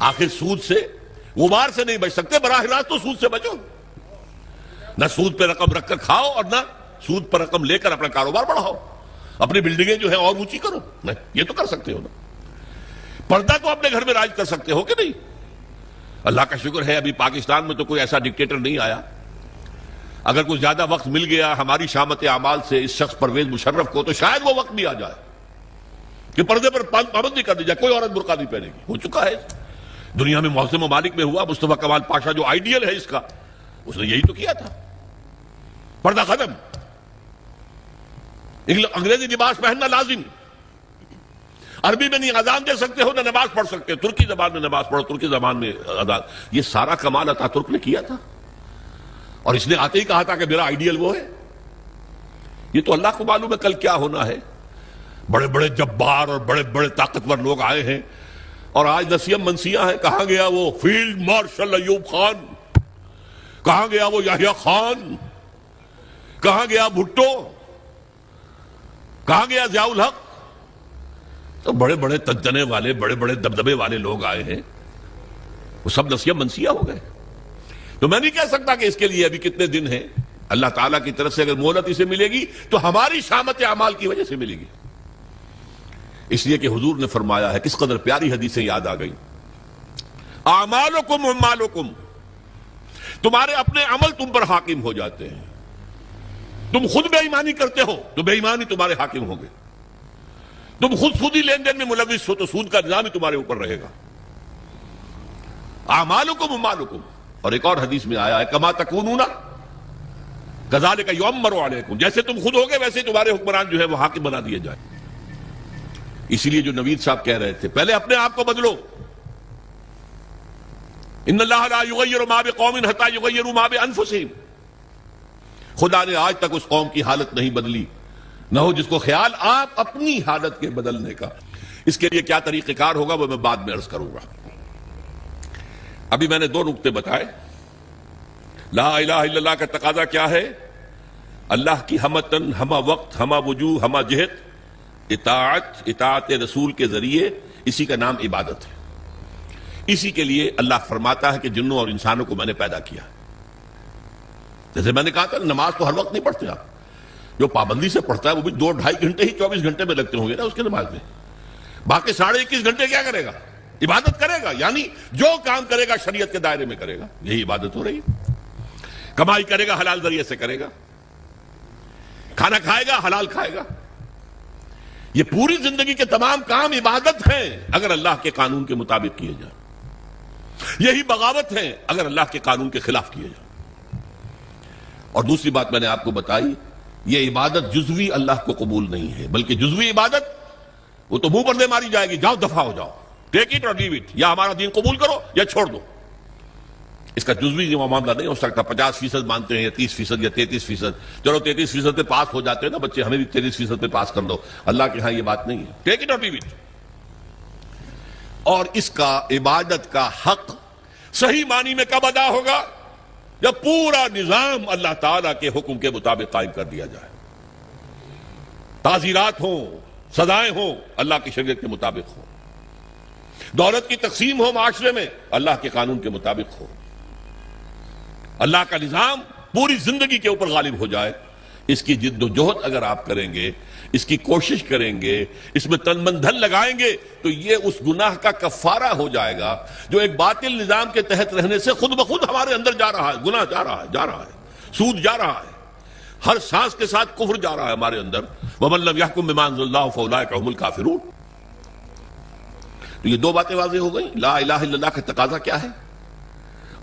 آخر سود سے غبار سے نہیں بچ سکتے، براہ راست تو سود سے بچو. نہ سود پہ رقم رکھ کر کھاؤ اور نہ سود پر رقم لے کر اپنا کاروبار بڑھاؤ، اپنی بلڈنگیں جو ہیں اور اونچی کرو. نہیں، یہ تو کر سکتے ہو نا. پردہ تو اپنے گھر میں راج کر سکتے ہو کہ نہیں؟ اللہ کا شکر ہے ابھی پاکستان میں تو کوئی ایسا ڈکٹیٹر نہیں آیا. اگر کوئی زیادہ وقت مل گیا ہماری شامت اعمال سے اس شخص پرویز مشرف کو، تو شاید وہ وقت بھی آ جائے کہ پردے پر پابندی کر دی جائے، کوئی عورت برقع نہیں پہنے گی. ہو چکا ہے دنیا میں، محسن ممالک میں ہوا. مصطفیٰ کمال پاشا جو آئیڈیل ہے اس کا، اس نے یہی تو کیا تھا. پردہ ختم، انگریزی لباس پہننا لازم. عربی میں نہیں اذان دے سکتے ہو، نہ نماز پڑھ سکتے، ترکی زبان میں نماز پڑھو، ترکی زبان میں اذان. یہ سارا کمال اتا ترک نے کیا تھا، اور اس نے آتے ہی کہا تھا کہ میرا آئیڈیل وہ ہے. یہ تو اللہ کو معلوم ہے کل کیا ہونا ہے. بڑے بڑے جبار اور بڑے بڑے طاقتور لوگ آئے ہیں، اور آج نسیم منسیاں ہیں. کہاں گیا وہ فیلڈ مارشل ایوب خان؟ کہاں گیا وہ یحییٰ خان؟ کہاں گیا بھٹو؟ کہاں گیا ضیاء الحق؟ تو بڑے بڑے تنتنے والے، بڑے بڑے دبدبے والے لوگ آئے ہیں، وہ سب نسیم منسیہ ہو گئے. تو میں نہیں کہہ سکتا کہ اس کے لیے ابھی کتنے دن ہیں. اللہ تعالیٰ کی طرف سے اگر مہلت اسے ملے گی تو ہماری شامت اعمال کی وجہ سے ملے گی. اس لیے کہ حضور نے فرمایا ہے، کس قدر پیاری حدیثیں یاد آ گئی، اعمالکم اموالکم، تمہارے اپنے عمل تم پر حاکم ہو جاتے ہیں. تم خود بے ایمانی کرتے ہو تو بے ایمانی تمہارے حاکم ہوں گے. تم خود سودی لین دین میں ملوث ہو تو سود کا نظام ہی تمہارے اوپر رہے گا. اعمالکم اموالکم. اور ایک اور حدیث میں آیا ہے، کما تکونون کذالک یؤمر علیکم، جیسے تم خود ہوگے ویسے تمہارے حکمران جو ہے وہ حاکم بنا دیے جائیں. اسی لیے جو نوید صاحب کہہ رہے تھے، پہلے اپنے آپ کو بدلو. ان اللہ لا یغیر ما بقوم حتی یغیروا ما بانفسہم. خدا نے آج تک اس قوم کی حالت نہیں بدلی، نہ ہو جس کو خیال آپ اپنی حالت کے بدلنے کا. اس کے لیے کیا طریقہ کار ہوگا وہ میں بعد میں عرض کروں گا. ابھی میں نے 2 نقطے بتائے. لا الہ الا اللہ کا تقاضا کیا ہے؟ اللہ کی ہمتن، ہمہ وقت، ہمہ وجوہ، ہمہ جہت اطاعت رسول کے ذریعے. اسی کا نام عبادت ہے. اسی کے لیے اللہ فرماتا ہے کہ جنوں اور انسانوں کو میں نے پیدا کیا. جیسے میں نے کہا تھا نماز تو ہر وقت نہیں پڑھتے آپ. جو پابندی سے پڑھتا ہے وہ بھی 2-2.5 گھنٹے ہی 24 گھنٹے میں لگتے ہوں گے نا اس کے نماز میں. باقی 21.5 گھنٹے کیا کرے گا؟ عبادت کرے گا. یعنی جو کام کرے گا شریعت کے دائرے میں کرے گا. یہی عبادت ہو رہی. کمائی کرے گا حلال ذریعے سے کرے گا، کھانا کھائے گا حلال کھائے گا. یہ پوری زندگی کے تمام کام عبادت ہیں اگر اللہ کے قانون کے مطابق کیے جائیں. یہی بغاوت ہیں اگر اللہ کے قانون کے خلاف کیے جائیں. اور دوسری بات میں نے آپ کو بتائی، یہ عبادت جزوی اللہ کو قبول نہیں ہے، بلکہ جزوی عبادت وہ تو منہ پر دے ماری جائے گی، جاؤ دفع ہو جاؤ، ٹیک اٹ اور لیو اٹ، یا ہمارا دین قبول کرو یا چھوڑ دو. اس کا جزوی معاملہ نہیں ہو سکتا. 50% مانتے ہیں یا 30% یا 33%. چلو 33% پہ پاس ہو جاتے ہیں نا بچے، ہمیں بھی 33% پہ پاس کر دو. اللہ کے ہاں یہ بات نہیں ہے. ٹیک اٹ اور لیو اٹ. اور اس کا عبادت کا حق صحیح معنی میں کب ادا ہوگا؟ جب پورا نظام اللہ تعالیٰ کے حکم کے مطابق قائم کر دیا جائے. تعزیرات ہوں، سزائیں ہوں، اللہ کی شریعت کے مطابق ہوں. دولت کی تقسیم ہو معاشرے میں، اللہ کے قانون کے مطابق ہو. اللہ کا نظام پوری زندگی کے اوپر غالب ہو جائے. اس کی جد و جہد اگر آپ کریں گے، اس کی کوشش کریں گے، اس میں تن من دھن لگائیں گے، تو یہ اس گناہ کا کفارہ ہو جائے گا جو ایک باطل نظام کے تحت رہنے سے خود بخود ہمارے اندر جا رہا ہے. گناہ جا رہا ہے، سود جا رہا ہے، ہر سانس کے ساتھ کفر جا رہا ہے ہمارے اندر. وَمَن لَّمْ يَحْكُم بِمَا أَنزَلَ اللَّهُ فَأُولَٰئِكَ هُمُ الْكَافِرُونَ. تو یہ 2 باتیں واضح ہو گئیں. لا الہ الا اللہ کا تقاضا کیا ہے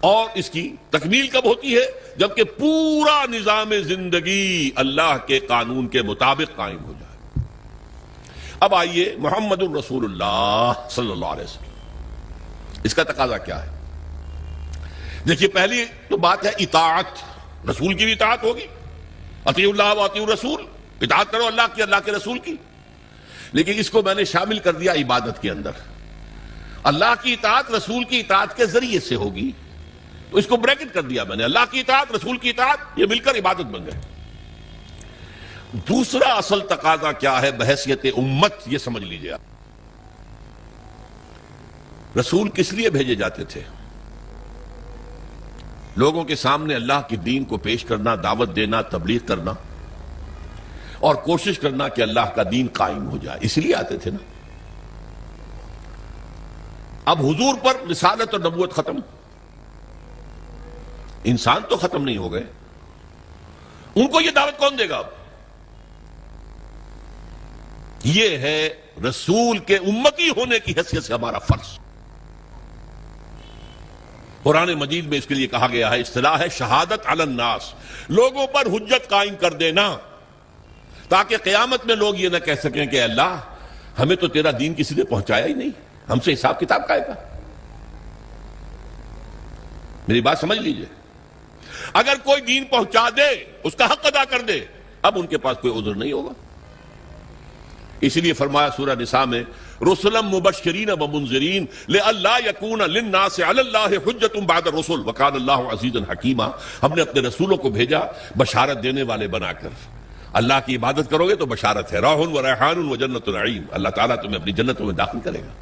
اور اس کی تکمیل کب ہوتی ہے؟ جبکہ پورا نظام زندگی اللہ کے قانون کے مطابق قائم ہو جائے. اب آئیے محمد الرسول اللہ صلی اللہ علیہ وسلم، اس کا تقاضا کیا ہے؟ دیکھیے پہلی تو بات ہے اطاعت. رسول کی بھی اطاعت ہوگی، اطیعوا اللہ و اطیعوا الرسول، اطاعت کرو اللہ کی، اللہ کے رسول کی. لیکن اس کو میں نے شامل کر دیا عبادت کے اندر. اللہ کی اطاعت رسول کی اطاعت کے ذریعے سے ہوگی، تو اس کو بریکٹ کر دیا میں نے. اللہ کی اطاعت، رسول کی اطاعت، یہ مل کر عبادت بن گئے. دوسرا اصل تقاضا کیا ہے بحیثیت امت، یہ سمجھ لیجیے آپ۔ رسول کس لیے بھیجے جاتے تھے؟ لوگوں کے سامنے اللہ کے دین کو پیش کرنا، دعوت دینا، تبلیغ کرنا اور کوشش کرنا کہ اللہ کا دین قائم ہو جائے، اس لیے آتے تھے نا۔ اب حضور پر رسالت اور نبوت ختم، انسان تو ختم نہیں ہو گئے، ان کو یہ دعوت کون دے گا؟ اب یہ ہے رسول کے امتی ہونے کی حیثیت سے ہمارا فرض۔ قرآن مجید میں اس کے لیے کہا گیا ہے، اصطلاح ہے شہادت علی الناس، لوگوں پر حجت قائم کر دینا، تاکہ قیامت میں لوگ یہ نہ کہہ سکیں کہ اللہ ہمیں تو تیرا دین کسی نے پہنچایا ہی نہیں، ہم سے حساب کتاب کا ہے کا۔ میری بات سمجھ لیجئے، اگر کوئی دین پہنچا دے، اس کا حق ادا کر دے، اب ان کے پاس کوئی عذر نہیں ہوگا۔ اسی لیے فرمایا سورہ نساء میں، رسلا مبشرین ومنذرین لئلا یکون للناس علی اللہ حجۃ بعد الرسل وکان اللہ عزیزا حکیما۔ ہم نے اپنے رسولوں کو بھیجا بشارت دینے والے بنا کر۔ اللہ کی عبادت کرو گے تو بشارت ہے، راح و ریحان و جنت نعیم، اللہ تعالیٰ تمہیں اپنی جنتوں میں داخل کرے گا۔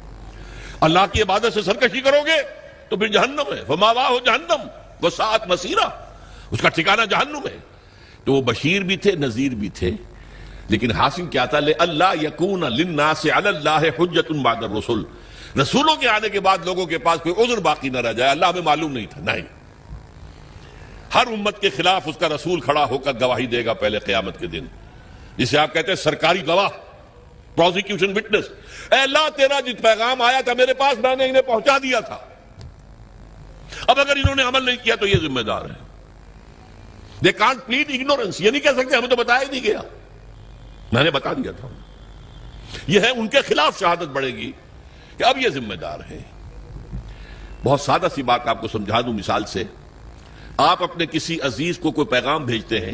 اللہ کی عبادت سے سرکشی کرو گے تو پھر جہنم ہے، فماواہ جہنم وساءت مصیرا، اس کا ٹھکانہ جہنم ہے۔ تو وہ بشیر بھی تھے، نذیر بھی تھے، لیکن حاصل کیا تھا؟ لئلا یکون للناس علی اللہ حجۃ بعد الرسل، رسولوں کے آنے کے بعد لوگوں کے پاس کوئی عذر باقی نہ رہ جائے۔ اللہ ہمیں معلوم نہیں تھا، نہیں، ہر امت کے خلاف اس کا رسول کھڑا ہو کر گواہی دے گا پہلے قیامت کے دن، جسے آپ کہتے ہیں سرکاری گواہ، پروزیکیوشن وٹنس۔ اے اللہ تیرا جس پیغام آیا تھا میرے پاس، میں نے انہیں پہنچا دیا تھا، اب اگر انہوں نے عمل نہیں کیا تو یہ ذمہ دار ہے۔ They can't plead ignorance، یہ نہیں کہہ سکتے ہمیں تو بتایا ہی نہیں گیا، میں نے بتا دیا تھا۔ یہ ہے ان کے خلاف شہادت بڑھے گی کہ اب یہ ذمہ دار ہے۔ بہت سادہ سی بات آپ کو سمجھا دوں مثال سے، آپ اپنے کسی عزیز کو کوئی پیغام بھیجتے ہیں،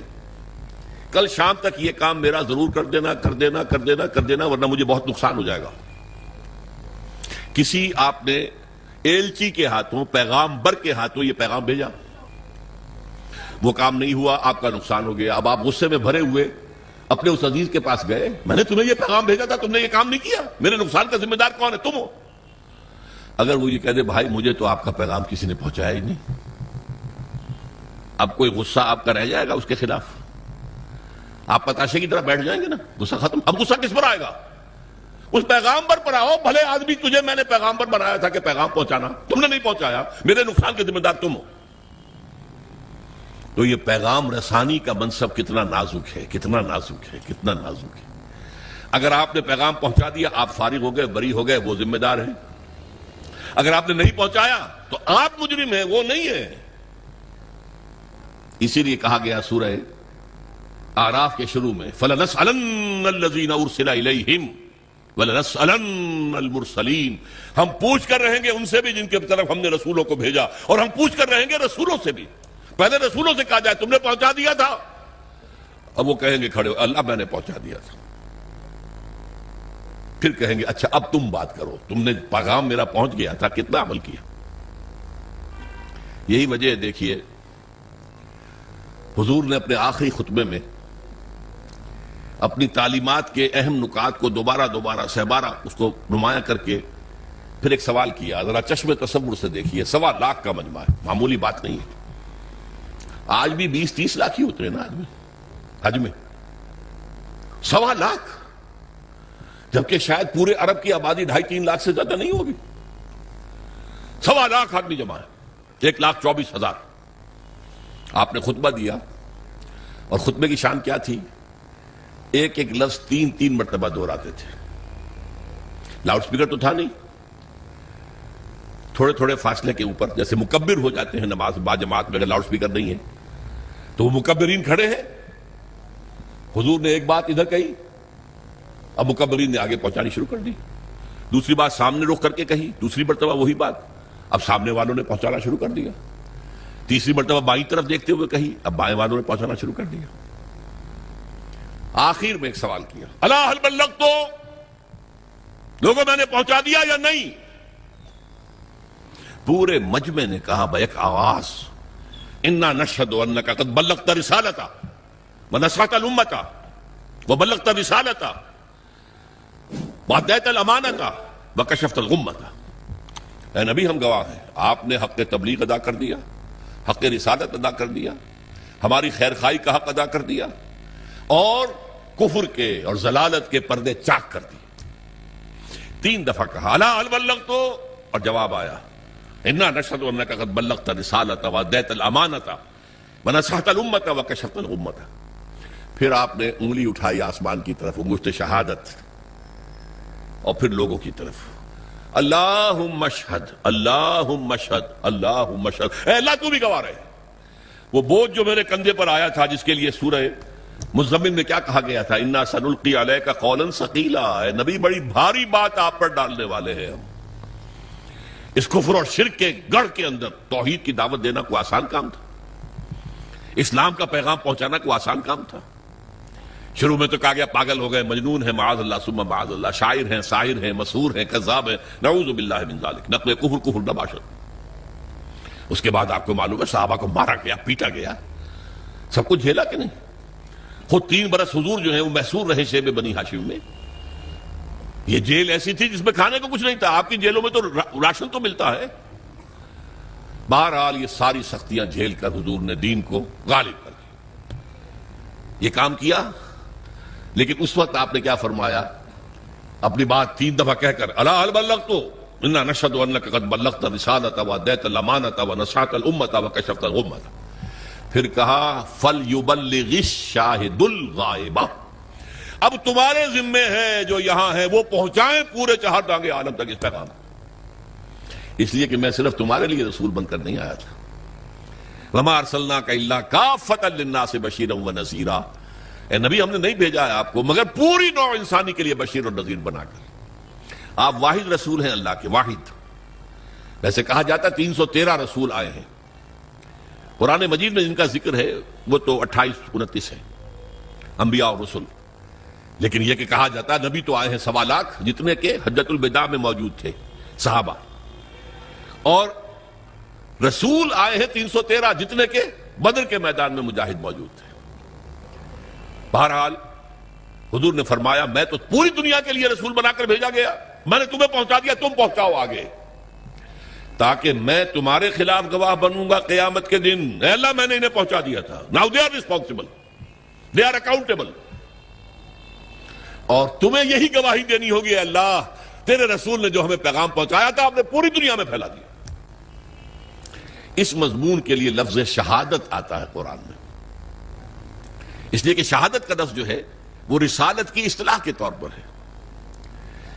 کل شام تک یہ کام میرا ضرور کر دینا، کر دینا، کر دینا، کر دینا، ورنہ مجھے بہت نقصان ہو جائے گا۔ کسی آپ نے ایلچی کے ہاتھوں، پیغامبر کے ہاتھوں یہ پیغام بھیجا، وہ کام نہیں ہوا، آپ کا نقصان ہو گیا۔ اب آپ غصے میں بھرے ہوئے اپنے اس عزیز کے پاس گئے، میں نے تمہیں یہ پیغام بھیجا تھا، تم نے یہ کام نہیں کیا، میرے نقصان کا ذمہ دار کون ہے؟ تم ہو۔ اگر وہ یہ کہہ دے بھائی مجھے تو آپ کا پیغام کسی نے پہنچایا ہی نہیں، اب کوئی غصہ آپ کا رہ جائے گا اس کے خلاف؟ آپ پتاشے کی طرح بیٹھ جائیں گے نا، غصہ ختم۔ اب غصہ کس پر آئے گا؟ اس پیغامبر پر آؤ، بھلے آدمی تجھے میں نے پیغامبر بنایا تھا کہ پیغام پہنچانا، تم نے نہیں پہنچایا، میرے نقصان کے ذمہ دار تم ہو۔ تو یہ پیغام رسانی کا منصب کتنا نازک ہے، کتنا نازک ہے، کتنا نازک ہے۔ اگر آپ نے پیغام پہنچا دیا، آپ فارغ ہو گئے، بری ہو گئے، وہ ذمہ دار ہیں۔ اگر آپ نے نہیں پہنچایا تو آپ مجرم ہیں، وہ نہیں ہے۔ اسی لیے کہا گیا سورہ اعراف کے شروع میں، فَلَنَسْأَلَنَّ الَّذِينَ أُرْسِلَ إِلَيْهِمْ وَلَنَسْأَلَنَّ الْمُرْسَلِينَ، ہم پوچھ کر رہیں گے ان سے بھی جن کے طرف ہم نے رسولوں کو بھیجا، اور ہم پوچھ کر رہیں گے رسولوں سے بھی۔ پہلے رسولوں سے کہا جائے تم نے پہنچا دیا تھا، اب وہ کہیں گے کھڑے ہو، اللہ میں نے پہنچا دیا تھا۔ پھر کہیں گے اچھا اب تم بات کرو، تم نے پیغام میرا پہنچ گیا تھا، کتنا عمل کیا؟ یہی وجہ دیکھیے حضور نے اپنے آخری خطبے میں اپنی تعلیمات کے اہم نکات کو دوبارہ سہبارہ اس کو نمایاں کر کے پھر ایک سوال کیا۔ ذرا چشم تصور سے دیکھیے، 1.25 لاکھ کا مجمع ہے، معمولی بات نہیں ہے۔ آج بھی 20-30 لاکھ ہی ہوتے ہیں نا آدمی حج میں، 1.25 لاکھ، جبکہ شاید پورے عرب کی آبادی 2.5-3 لاکھ سے زیادہ نہیں ہوگی۔ 1.25 لاکھ آدمی جمع ہے، 1,24,000۔ آپ نے خطبہ دیا، اور خطبے کی شان کیا تھی؟ ایک لفظ 3 مرتبہ دہراتے تھے۔ لاؤڈ سپیکر تو تھا نہیں، تھوڑے تھوڑے فاصلے کے اوپر، جیسے مکبر ہو جاتے ہیں نماز با جماعت میں، اگر لاؤڈ سپیکر نہیں ہے تو وہ مکبرین کھڑے ہیں۔ حضور نے ایک بات ادھر کہی، اب مکبرین نے آگے پہنچانی شروع کر دی۔ دوسری بات سامنے رخ کر کے کہی، دوسری مرتبہ وہی بات، اب سامنے والوں نے پہنچانا شروع کر دیا۔ تیسری مرتبہ بائیں طرف دیکھتے ہوئے کہی، اب بائیں والوں نے پہنچانا شروع کر دیا۔ آخر میں ایک سوال کیا، الا هل بلغت، لوگوں میں نے پہنچا دیا یا نہیں؟ پورے مجمع نے کہا بیک آواز، انا نشہد انک قد بلغت رسالتا ونصحت الامتا، وبلغت الرسالۃ وأديت الأمانۃ وكشفت الغمۃ. اے نبی ہم گواہ ہیں، آپ نے حق تبلیغ ادا کر دیا، حق رسالت ادا کر دیا، ہماری خیر خواہی کا حق ادا کر دیا، اور کفر کے اور ضلالت کے پردے چاک کر دیے. 3 دفعہ کہا الا هل بلغت، اور جواب آیا انا نشهد انك قد بلغت الرسالة واديت الامانة ونصحت الامة وكشفت الغمة. پھر آپ نے انگلی اٹھائی آسمان کی طرف، انگشت شہادت، اور پھر لوگوں کی طرف، اللہم اشہد اللہم اشہد اللہم اشہد. اے اللہ تو بھی گواہ رہے. وہ بوجھ جو میرے کندھے پر آیا تھا، جس کے لیے سورہ مزمل میں کیا کہا گیا تھا، انا سنلقی علیک قولا ثقیلا، اے نبی بڑی بھاری بات آپ پر ڈالنے والے ہیں ہم. اس کفر اور شرک کے گڑھ کے اندر توحید کی دعوت دینا کوئی آسان کام تھا؟ اسلام کا پیغام پہنچانا کوئی آسان کام تھا؟ شروع میں تو کہا گیا پاگل ہو گئے، مجنون ہیں، معاذ اللہ ثم معاذ اللہ، شاعر ہیں، ساحر ہیں، مسحور ہیں، کذاب ہیں، نعوذ باللہ من ذالک، نقل کفر نباشت. اس کے بعد آپ کو معلوم ہے صحابہ کو مارا گیا، پیٹا گیا، سب کچھ جھیلا کہ نہیں؟ خود 3 برس حضور جو ہیں وہ محصور رہے شیب بنی ہاشم میں. یہ جیل ایسی تھی جس میں کھانے کو کچھ نہیں تھا. آپ کی جیلوں میں تو راشن تو ملتا ہے. بہرحال یہ ساری سختیاں جھیل کر حضور نے دین کو غالب کر دیا، یہ کام کیا. لیکن اس وقت آپ نے کیا فرمایا؟ اپنی بات 3 دفعہ کہہ کر الا هل بلغت انا نشهد انك قد بلغت الرسالة واديت الامانة ونصحت الامة وكشفت الغمة. پھر کہا فلیبلغ الشاہد الغائب، اب تمہارے ذمے ہے جو یہاں ہے وہ پہنچائیں پورے چہار دانگے عالم تک اس پیغام. اس لیے کہ میں صرف تمہارے لیے رسول بن کر نہیں آیا تھا. وما ارسلناک الا کافۃ للناس بشیرا ونذیرا، اے نبی ہم نے نہیں بھیجا ہے آپ کو مگر پوری نوع انسانی کے لیے بشیر اور نذیر بنا کر. آپ واحد رسول ہیں اللہ کے، واحد. ویسے کہا جاتا ہے 313 رسول آئے ہیں. قرآن مجید میں جن کا ذکر ہے وہ تو 28-29 ہیں، انبیاء اور رسل. لیکن یہ کہ کہا جاتا ہے نبی تو آئے ہیں 1.25 لاکھ، جتنے کہ حجۃ الوداع میں موجود تھے صحابہ، اور رسول آئے ہیں 313، جتنے کہ بدر کے میدان میں مجاہد موجود تھے. بہرحال حضور نے فرمایا میں تو پوری دنیا کے لیے رسول بنا کر بھیجا گیا، میں نے تمہیں پہنچا دیا، تم پہنچاؤ آگے، تاکہ میں تمہارے خلاف گواہ بنوں گا قیامت کے دن. اے اللہ میں نے انہیں پہنچا دیا تھا. Now they are responsible, they are accountable. اور تمہیں یہی گواہی دینی ہوگی، اے اللہ تیرے رسول نے جو ہمیں پیغام پہنچایا تھا آپ نے پوری دنیا میں پھیلا دیا. اس مضمون کے لیے لفظ شہادت آتا ہے قرآن میں، اس لیے کہ شہادت کا لفظ جو ہے وہ رسالت کی اصطلاح کے طور پر ہے.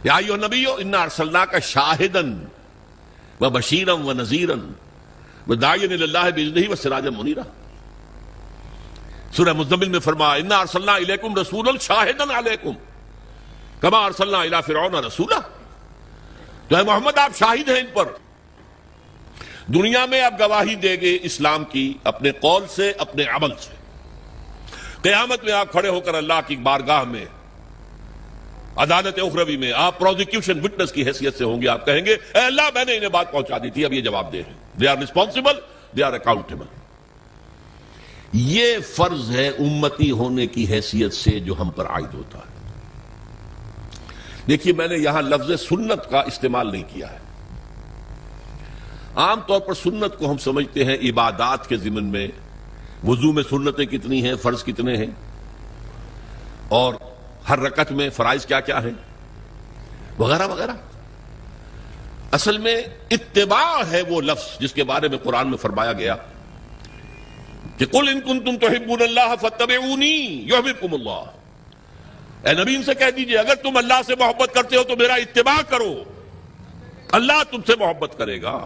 یا ایھا النبی انا ارسلناک شاہدا وبشیرا ونذیرا وداعیا الی اللہ باذنہ وسراجا منیرا. سورہ مزمل میں فرمایا انا ارسلنا الیکم رسولا شاہدا علیکم کما ارسلنا الی فرعون رسولا. تو اے محمد آپ شاہد ہیں ان پر. دنیا میں آپ گواہی دیں گے اسلام کی اپنے قول سے، اپنے عمل سے. قیامت میں آپ کھڑے ہو کر اللہ کی بارگاہ میں، عدالت اخروی میں آپ پروزیکیوشن وٹنس کی حیثیت سے ہوں گے. آپ کہیں گے اے اللہ میں نے انہیں بات پہنچا دی تھی، اب یہ جواب دے ہیں. They are responsible, they are accountable. یہ فرض ہے امتی ہونے کی حیثیت سے جو ہم پر عائد ہوتا ہے. دیکھیے میں نے یہاں لفظ سنت کا استعمال نہیں کیا ہے. عام طور پر سنت کو ہم سمجھتے ہیں عبادات کے ضمن میں، وضو میں سنتیں کتنی ہیں، فرض کتنے ہیں، اور ہر رکعت میں فرائض کیا کیا ہیں، وغیرہ وغیرہ. اصل میں اتباع ہے وہ لفظ جس کے بارے میں قرآن میں فرمایا گیا کہ قل ان کنتم تحبون اللہ فاتبعونی یحببکم اللہ. اے نبی ان سے کہہ دیجئے اگر تم اللہ سے محبت کرتے ہو تو میرا اتباع کرو، اللہ تم سے محبت کرے گا.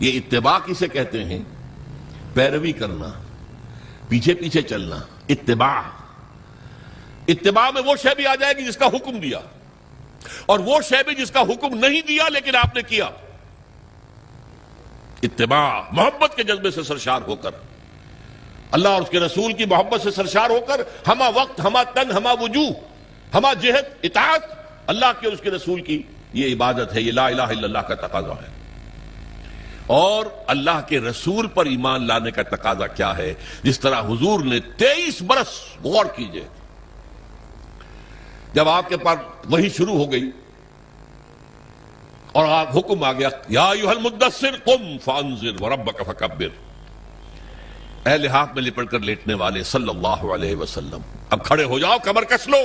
یہ اتباع کسے کہتے ہیں؟ پیروی کرنا، پیچھے پیچھے چلنا. اتباع، اتباع میں وہ شے بھی آ جائے گی جس کا حکم دیا، اور وہ شے بھی جس کا حکم نہیں دیا لیکن آپ نے کیا. اتباع محبت کے جذبے سے سرشار ہو کر، اللہ اور اس کے رسول کی محبت سے سرشار ہو کر، ہما وقت، ہما تن، ہما وجوہ، ہما جہت اطاعت اللہ کے اور اس کے رسول کی. یہ عبادت ہے، یہ لا الہ الا اللہ کا تقاضا ہے. اور اللہ کے رسول پر ایمان لانے کا تقاضا کیا ہے؟ جس طرح حضور نے 23 برس، غور کیجئے، جب آپ کے پاس وہی شروع ہو گئی اور آپ حکم آ گیا یا ایھا المدثر قم فانذر وربک فکبر، اے لحاف میں لپٹ کر لیٹنے والے صلی اللہ علیہ وسلم، اب کھڑے ہو جاؤ، کمر کس لو،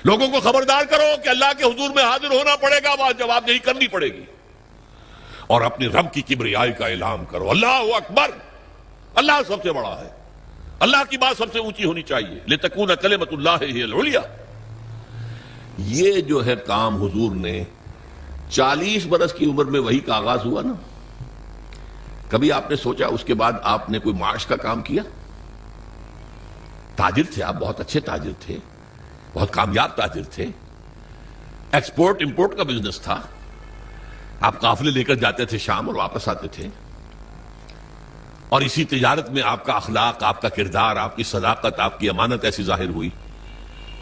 لوگوں کو خبردار کرو کہ اللہ کے حضور میں حاضر ہونا پڑے گا، وہاں جواب دہی کرنی پڑے گی، اور اپنی رب کی کبریائی کا اعلان کرو، اللہ اکبر، اللہ سب سے بڑا ہے، اللہ کی بات سب سے اونچی ہونی چاہیے، لتکون کلمۃ اللہ ہی العلیٰ۔ یہ جو ہے کام حضور نے 40 برس کی عمر میں وہی کا آغاز ہوا نا، کبھی آپ نے سوچا اس کے بعد آپ نے کوئی معاش کا کام کیا؟ تاجر تھے آپ، بہت اچھے تاجر تھے، بہت کامیاب تاجر تھے، ایکسپورٹ امپورٹ کا بزنس تھا، آپ قافلے لے کر جاتے تھے شام اور واپس آتے تھے، اور اسی تجارت میں آپ کا اخلاق، آپ کا کردار، آپ کی صداقت، آپ کی امانت ایسی ظاہر ہوئی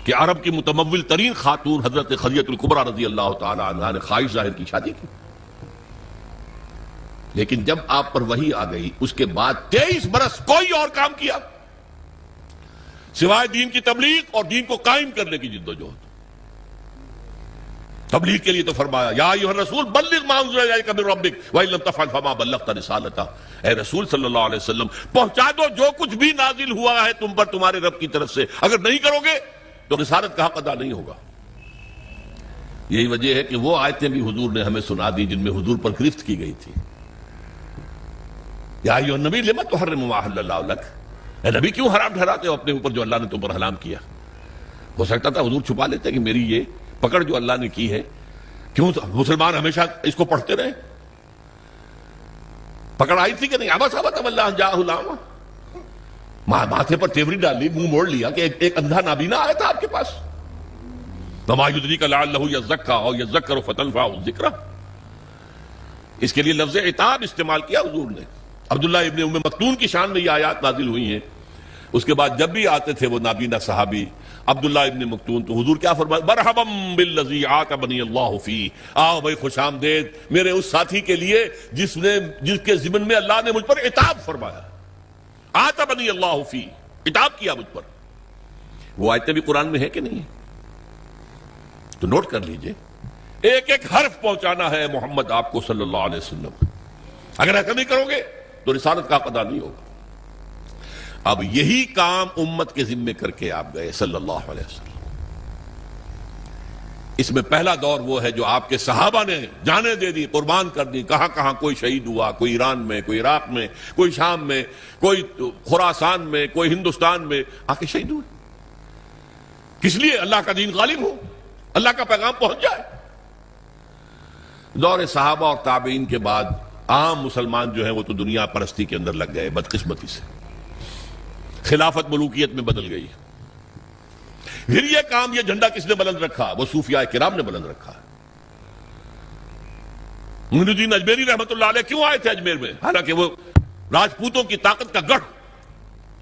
کہ عرب کی متمول ترین خاتون حضرت خدیجہ الکبریٰ رضی اللہ تعالی عنہا نے خواہش ظاہر کی، شادی کی۔ لیکن جب آپ پر وحی آ گئی اس کے بعد 23 برس کوئی اور کام کیا سوائے دین کی تبلیغ اور دین کو قائم کرنے کی جدوجہد۔ تبلیغ کے لیے تو فرمایا یا ایھا الرسول بلغ ما انزل الیک من ربک وان لم تفعل فما بلغت رسالتہ، اے رسول صلی اللہ علیہ وسلم پہنچا دو جو کچھ بھی نازل ہوا ہے تم پر تمہارے رب کی طرف سے، اگر نہیں کرو گے تو رسالت کا حق ادا نہیں ہوگا۔ یہی وجہ ہے کہ وہ آیتیں بھی حضور نے ہمیں سنا دی جن میں حضور پر گرفت کی گئی تھی، یا ایھا النبی لم تحرم ما احل اللہ لک، اے نبی کیوں حرام ٹھہراتے ہو اپنے اوپر جو اللہ نے تم پر حرام کیا؟ ہو سکتا تھا حضور چھپا لیتے کہ میری یہ پکڑ جو اللہ نے کی ہے، کیوں مسلمان ہمیشہ اس کو پڑھتے رہے؟ پکڑ آئی تھی کہ نہیں؟ ابس اللہ جاءہ الاعمى، ماتھے پر تیوری ڈال لی، منہ موڑ لیا کہ ایک اندھا نابینا آیا تھا آپ کے پاس، وما یدریک لعلہ یزکیٰ او یذکر فتنفعہ الذکریٰ، اس کے لیے لفظ عتاب استعمال کیا حضور نے۔ عبداللہ ابن ام مکتوم کی شان میں یہ آیات نازل ہوئی ہیں، اس کے بعد جب بھی آتے تھے وہ نابینا صحابی عبداللہ ابن مکتوم تو حضور کیا فرمایا؟ مرحبا بالذی عاتبنی اللہ فیہ، آؤ بھائی خوش آمدید میرے اس ساتھی کے لیے جس کے ضمن میں اللہ نے مجھ پر عتاب فرمایا، عاتبنی اللہ فیہ، عتاب کیا مجھ پر۔ وہ آیتیں بھی قرآن میں ہے کہ نہیں؟ تو نوٹ کر لیجئے، ایک ایک حرف پہنچانا ہے محمد آپ کو صلی اللہ علیہ وسلم، اگر ایسا نہیں کرو گے تو رسالت کا ادا نہیں ہوگا۔ اب یہی کام امت کے ذمے کر کے آپ گئے صلی اللہ علیہ وسلم۔ اس میں پہلا دور وہ ہے جو آپ کے صحابہ نے جانیں دے دی، قربان کر دی، کہاں کہاں کوئی شہید ہوا، کوئی ایران میں، کوئی عراق میں، کوئی شام میں، کوئی خراسان میں، کوئی ہندوستان میں آ کے شہید ہوئے، کس لیے؟ اللہ کا دین غالب ہو، اللہ کا پیغام پہنچ جائے۔ دور صحابہ اور تابعین کے بعد عام مسلمان جو ہیں وہ تو دنیا پرستی کے اندر لگ گئے بدقسمتی سے، خلافت ملوکیت میں بدل گئی۔ پھر یہ کام، یہ جھنڈا کس نے بلند رکھا؟ وہ صوفیاء کرام نے بلند رکھا۔ معین الدین اجمیری رحمۃ اللہ علیہ کیوں آئے تھے اجمیر میں؟ حالانکہ وہ راجپوتوں کی طاقت کا گڑھ،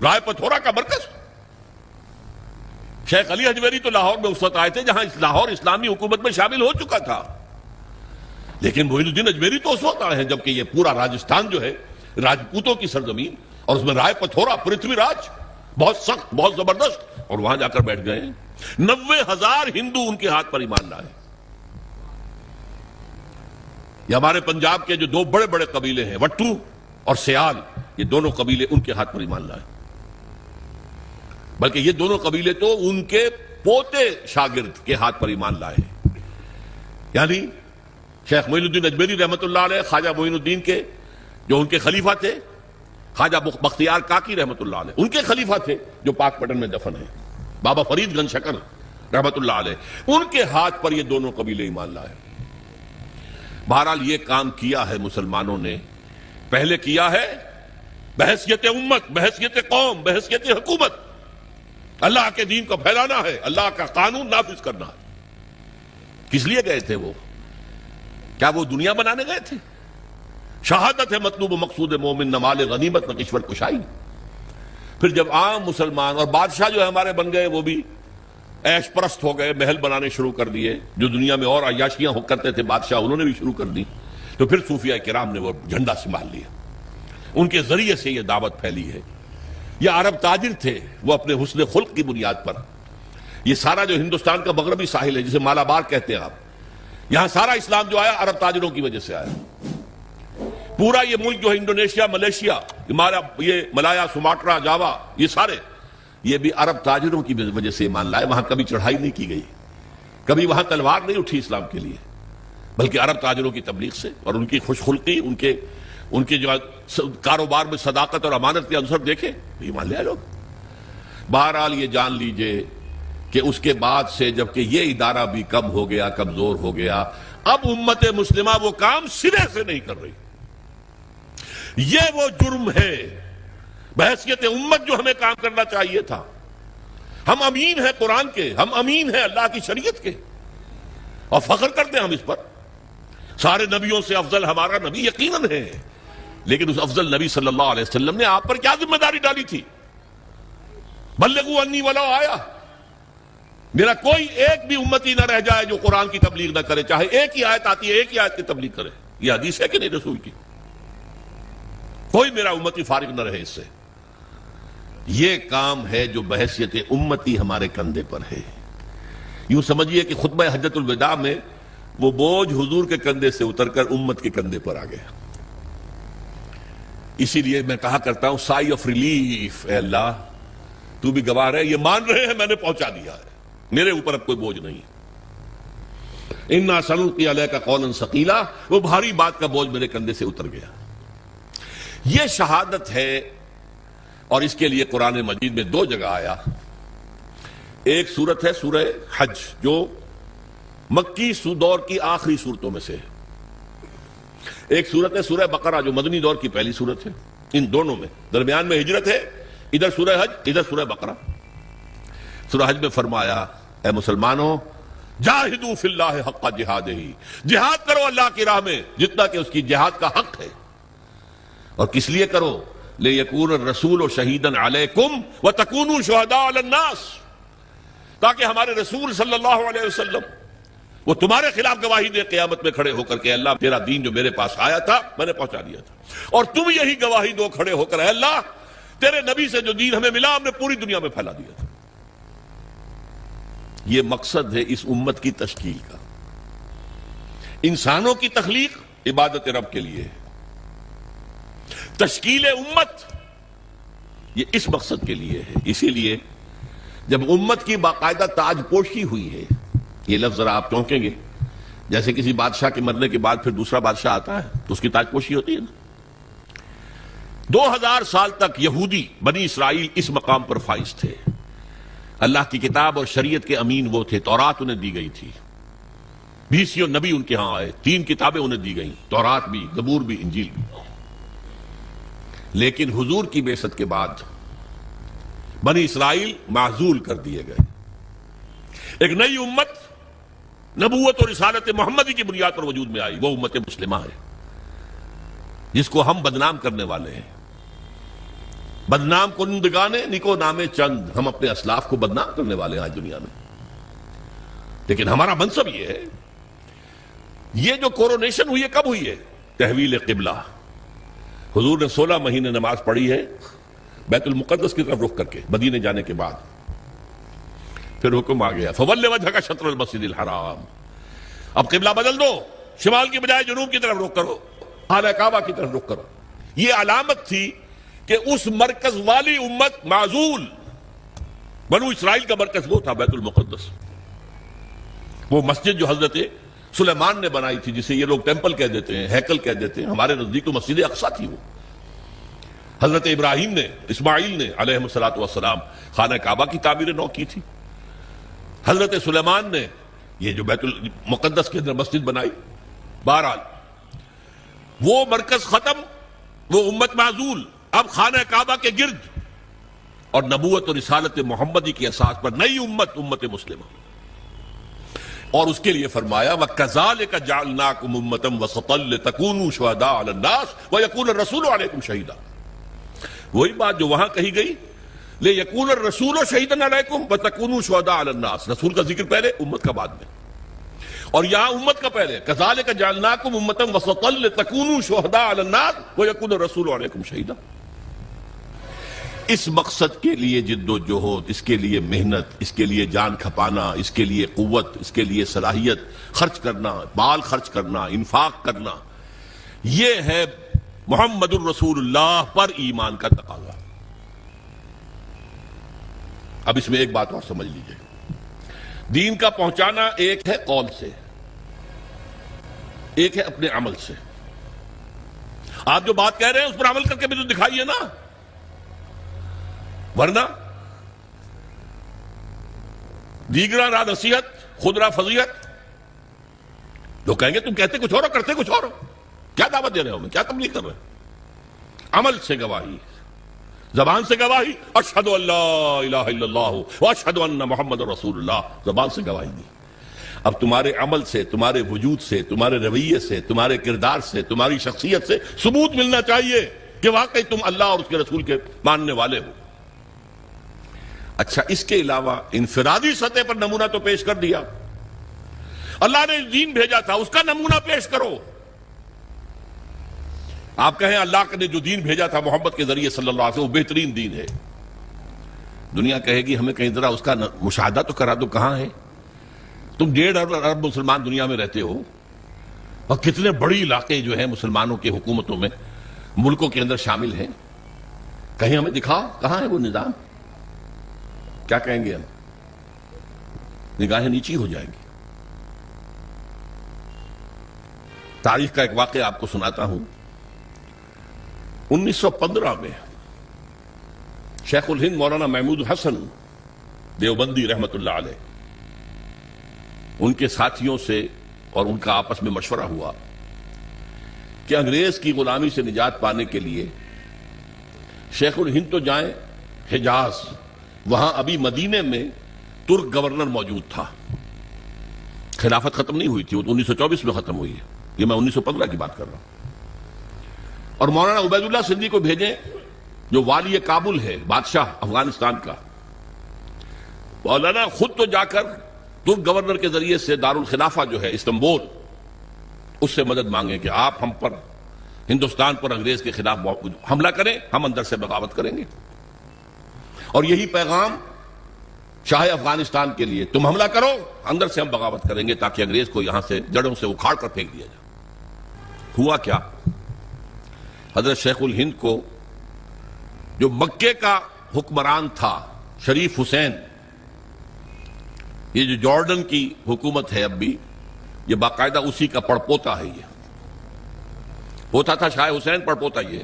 رائے پتھورا کا مرکز۔ شیخ علی اجمیری تو لاہور میں اس وقت آئے تھے جہاں لاہور اسلامی حکومت میں شامل ہو چکا تھا، لیکن معین الدین اجمیری تو اس وقت آئے ہیں جبکہ یہ پورا راجستھان جو ہے راجپوتوں کی سرزمین، اور اس میں رائے پتھورا پرتھوی راج بہت سخت، بہت زبردست، اور وہاں جا کر بیٹھ گئے ہیں۔ 90,000 ہندو ان کے ہاتھ پر ایمان لائے۔ یہ ہمارے پنجاب کے جو دو بڑے بڑے قبیلے ہیں وٹو اور سیال، یہ دونوں قبیلے ان کے ہاتھ پر ایمان لائے، بلکہ یہ دونوں قبیلے تو ان کے پوتے شاگرد کے ہاتھ پر ایمان لائے، یعنی شیخ معین الدین اجمیری رحمۃ اللہ علیہ خواجہ معین الدین کے جو ان کے خلیفہ تھے، خواجہ بختیار کاکی رحمۃ اللہ علیہ ان کے خلیفہ تھے جو پاک پٹن میں دفن ہیں، بابا فرید گنج شکر رحمۃ اللہ علیہ، ان کے ہاتھ پر یہ دونوں قبیلے ایمان لائے۔ بہرحال یہ کام کیا ہے مسلمانوں نے، پہلے کیا ہے بحیثیت امت، بحیثیت قوم، بحیثیت حکومت، اللہ کے دین کو پھیلانا ہے، اللہ کا قانون نافذ کرنا ہے۔ کس لیے گئے تھے وہ؟ کیا وہ دنیا بنانے گئے تھے؟ شہادت ہے مطلوب و مقصود مومن، نہ مال غنیمت نہ کشور کشائی۔ پھر جب عام مسلمان اور بادشاہ جو ہے ہمارے بن گئے، وہ بھی عیش پرست ہو گئے، محل بنانے شروع کر دیے، جو دنیا میں اور عیاشیاں ہو کرتے تھے بادشاہ انہوں نے بھی شروع کر دی، تو پھر صوفیاء کرام نے وہ جھنڈا سنبھال لیا، ان کے ذریعے سے یہ دعوت پھیلی ہے۔ یہ عرب تاجر تھے، وہ اپنے حسن خلق کی بنیاد پر یہ سارا جو ہندوستان کا مغربی ساحل ہے جسے مالابار کہتے ہیں آپ, یہاں سارا اسلام جو آیا عرب تاجروں کی وجہ سے آیا. پورا یہ ملک جو ہے انڈونیشیا, ملیشیا, یہ ملایا, سماٹرا, جاوا, یہ سارے یہ بھی عرب تاجروں کی وجہ سے ایمان لائے. وہاں کبھی چڑھائی نہیں کی گئی, کبھی وہاں تلوار نہیں اٹھی اسلام کے لیے, بلکہ عرب تاجروں کی تبلیغ سے اور ان کی خوش خلقی, ان کے جو کاروبار میں صداقت اور امانت کے عنصر دیکھے ایمان لے آئے لوگ. بہرحال یہ جان لیجئے کہ اس کے بعد سے جبکہ یہ ادارہ بھی کم ہو گیا, کمزور ہو گیا, اب امت مسلمہ وہ کام سرے سے نہیں کر رہی. یہ وہ جرم ہے بحیثیت امت جو ہمیں کام کرنا چاہیے تھا. ہم امین ہیں قرآن کے, ہم امین ہیں اللہ کی شریعت کے, اور فخر کرتے ہیں ہم اس پر. سارے نبیوں سے افضل ہمارا نبی یقیناً ہے, لیکن اس افضل نبی صلی اللہ علیہ وسلم نے آپ پر کیا ذمہ داری ڈالی تھی؟ بلغوا انی ولو آیا, میرا کوئی ایک بھی امتی نہ رہ جائے جو قرآن کی تبلیغ نہ کرے, چاہے ایک ہی آیت آتی ہے ایک ہی آیت کی تبلیغ کرے. یہ حدیث ہے کہ نہیں رسول کی؟ کوئی میرا امتی فارغ نہ رہے اس سے. یہ کام ہے جو بحیثیت امتی ہمارے کندھے پر ہے. یوں سمجھیے کہ خطبہ حجۃ الوداع میں وہ بوجھ حضور کے کندھے سے اتر کر امت کے کندھے پر آ گیا. اسی لیے میں کہا کرتا ہوں سائی آف ریلیف, اے اللہ تو بھی گواہ ہے, یہ مان رہے ہیں میں نے پہنچا دیا ہے, میرے اوپر اب کوئی بوجھ نہیں. انا سنلقی علیک قولا ثقیلا, وہ بھاری بات کا بوجھ میرے کندھے سے اتر گیا. یہ شہادت ہے, اور اس کے لیے قرآن مجید میں دو جگہ آیا. ایک سورت ہے سورہ حج جو مکی دور کی آخری صورتوں میں سے, ایک سورت ہے سورہ بقرہ جو مدنی دور کی پہلی سورت ہے. ان دونوں میں درمیان میں ہجرت ہے, ادھر سورہ حج ادھر سورہ بقرہ. سورہ حج میں فرمایا اے مسلمانوں جاہدوا فی اللہ حق جہادہ, جہاد کرو اللہ کی راہ میں جتنا کہ اس کی جہاد کا حق ہے. اور کس لیے کرو؟ لِيَكُونَ الرَّسُولُ شَهِيدًا عَلَيْكُمْ وَتَكُونُوا شُهَدَاءَ عَلَى النَّاسِ, تاکہ ہمارے رسول صلی اللہ علیہ وسلم وہ تمہارے خلاف گواہی دے قیامت میں کھڑے ہو کر کہ اللہ تیرا دین جو میرے پاس آیا تھا میں نے پہنچا دیا تھا, اور تم یہی گواہی دو کھڑے ہو کر اے اللہ تیرے نبی سے جو دین ہمیں ملا ہم نے پوری دنیا میں پھیلا دیا تھا. یہ مقصد ہے اس امت کی تشکیل کا. انسانوں کی تخلیق عبادت رب کے لیے, تشکیل امت یہ اس مقصد کے لیے ہے. اسی لیے جب امت کی باقاعدہ تاج پوشی ہوئی ہے, یہ لفظ ذرا آپ چونکیں گے, جیسے کسی بادشاہ کے مرنے کے بعد پھر دوسرا بادشاہ آتا ہے تو اس کی تاج پوشی ہوتی ہے نا. 2000 سال تک یہودی بنی اسرائیل اس مقام پر فائز تھے. اللہ کی کتاب اور شریعت کے امین وہ تھے, تورات انہیں دی گئی تھی, 20 نبی ان کے ہاں آئے, 3 کتابیں انہیں دی گئیں, تورات بھی, زبور بھی, انجیل بھی. لیکن حضور کی بعثت کے بعد بنی اسرائیل معزول کر دیے گئے. ایک نئی امت نبوت اور رسالت محمدی کی بنیاد پر وجود میں آئی, وہ امت مسلمہ ہے جس کو ہم بدنام کرنے والے ہیں. بدنام کنندگان نکو نامے چند, ہم اپنے اسلاف کو بدنام کرنے والے ہیں آج دنیا میں. لیکن ہمارا منصب یہ ہے, یہ جو کورونیشن ہوئی ہے کب ہوئی ہے؟ تحویل قبلہ. حضور نے 16 مہینے نماز پڑھی ہے بیت المقدس کی طرف رخ کر کے مدینے جانے کے بعد. پھر حکم آ گیا فول وجہک شطر المسجد الحرام, اب قبلہ بدل دو, شمال کی بجائے جنوب کی طرف رخ کرو, خانہ کعبہ کی طرف رخ کرو. یہ علامت تھی کہ اس مرکز والی امت معزول, بنو اسرائیل کا مرکز وہ تھا بیت المقدس, وہ مسجد جو حضرت سلیمان نے بنائی تھی, جسے یہ لوگ ٹیمپل کہہ دیتے ہیں, ہیکل کہہ دیتے ہیں, ہمارے نزدیک تو مسجد اقصیٰ تھی. وہ حضرت ابراہیم نے, اسماعیل نے علیہ السلام خانہ کعبہ کی تعمیر نو کی تھی. حضرت سلیمان نے یہ جو بیت المقدس کے اندر مسجد بنائی. بہرحال وہ مرکز ختم, وہ امت معزول. اب خانہ کعبہ کے گرد اور نبوت اور رسالت محمدی کی اساس پر نئی امت, امت مسلمہ. اور اس کے لیے فرمایا وَكَذَلِكَ جَعَلْنَاكُمْ أُمَّةً وَسَطًا لِتَكُونُوا شُهَدَاءَ عَلَى النَّاسِ وَيَكُونَ الرَّسُولُ عَلَيْكُمْ شَهِيدًا. وہی بات جو وہاں کہی گئی لِيَكُونَ الرَّسُولُ شَهِيدًا عَلَيْكُمْ وَتَكُونُوا شُهَدَاءَ عَلَى النَّاسِ. رسول کا ذکر پہلے, امت کا بعد میں. اور یہاں امت کا پہلے كَذَلِكَ جَعَلْنَاكُمْ أُمَّةً وَسَطًا لِتَكُونُوا شُهَدَاءَ عَلَى النَّاسِ وَيَكُونَ الرَّسُولُ عَلَيْكُمْ شَهِيدًا. اس مقصد کے لیے جد و جہد، اس کے لیے محنت، اس کے لیے جان کھپانا، اس کے لیے قوت، اس کے لیے صلاحیت خرچ کرنا، مال خرچ کرنا، انفاق کرنا، یہ ہے محمد الرسول اللہ پر ایمان کا تقاضا۔ اب اس میں ایک بات اور سمجھ لیجئے، دین کا پہنچانا ایک ہے قول سے، ایک ہے اپنے عمل سے۔ آپ جو بات کہہ رہے ہیں اس پر عمل کر کے بھی تو دکھائیے نا، ورنہ دیگرہ را نصیحت خود را فضیحت۔ لوگ کہیں گے تم کہتے کچھ اور ہو کرتے کچھ اور ہو، کیا دعوت دے رہے ہو، میں کیا تبلیغ کر رہے ہیں؟ عمل سے گواہی، زبان سے گواہی، اشہد ان لا الہ الا اللہ واشہد ان محمد رسول اللہ، زبان سے گواہی دی۔ اب تمہارے عمل سے، تمہارے وجود سے، تمہارے رویے سے، تمہارے کردار سے، تمہاری شخصیت سے ثبوت ملنا چاہیے کہ واقعی تم اللہ اور اس کے رسول کے ماننے والے ہو۔ اچھا، اس کے علاوہ انفرادی سطح پر نمونہ تو پیش کر دیا، اللہ نے دین بھیجا تھا اس کا نمونہ پیش کرو۔ آپ کہیں اللہ نے جو دین بھیجا تھا محمد کے ذریعے صلی اللہ علیہ وسلم وہ بہترین دین ہے، دنیا کہے گی ہمیں کہیں ذرا اس کا مشاہدہ تو کرا دو، کہاں ہے؟ تم 1.5 ارب مسلمان دنیا میں رہتے ہو، اور کتنے بڑی علاقے جو ہیں مسلمانوں کی حکومتوں میں، ملکوں کے اندر شامل ہیں، کہیں ہمیں دکھاؤ کہاں ہے وہ نظام؟ کیا کہیں گے ہم؟ نگاہیں نیچی ہو جائیں گی۔ تاریخ کا ایک واقعہ آپ کو سناتا ہوں۔ 1915 میں شیخ الہند مولانا محمود حسن دیوبندی رحمت اللہ علیہ، ان کے ساتھیوں سے اور ان کا آپس میں مشورہ ہوا کہ انگریز کی غلامی سے نجات پانے کے لیے شیخ الہند تو جائیں حجاز، وہاں ابھی مدینے میں ترک گورنر موجود تھا، خلافت ختم نہیں ہوئی تھی، وہ 1924 میں ختم ہوئی ہے، یہ میں 1915 کی بات کر رہا ہوں۔ اور مولانا عبید اللہ سندھی کو بھیجیں جو والی کابل ہے، بادشاہ افغانستان کا، مولانا خود تو جا کر ترک گورنر کے ذریعے سے دارالخلافہ جو ہے استنبول، اس سے مدد مانگیں کہ آپ ہم پر، ہندوستان پر انگریز کے خلاف حملہ کریں، ہم اندر سے بغاوت کریں گے۔ اور یہی پیغام شاہ افغانستان کے لیے، تم حملہ کرو، اندر سے ہم بغاوت کریں گے تاکہ انگریز کو یہاں سے جڑوں سے اکھاڑ کر پھینک دیا جائے۔ ہوا کیا؟ حضرت شیخ الہند کو جو مکے کا حکمران تھا شریف حسین، یہ جو جارڈن کی حکومت ہے اب بھی، یہ باقاعدہ اسی کا پڑپوتا ہے، یہ ہوتا تھا شاہ حسین پڑپوتا، یہ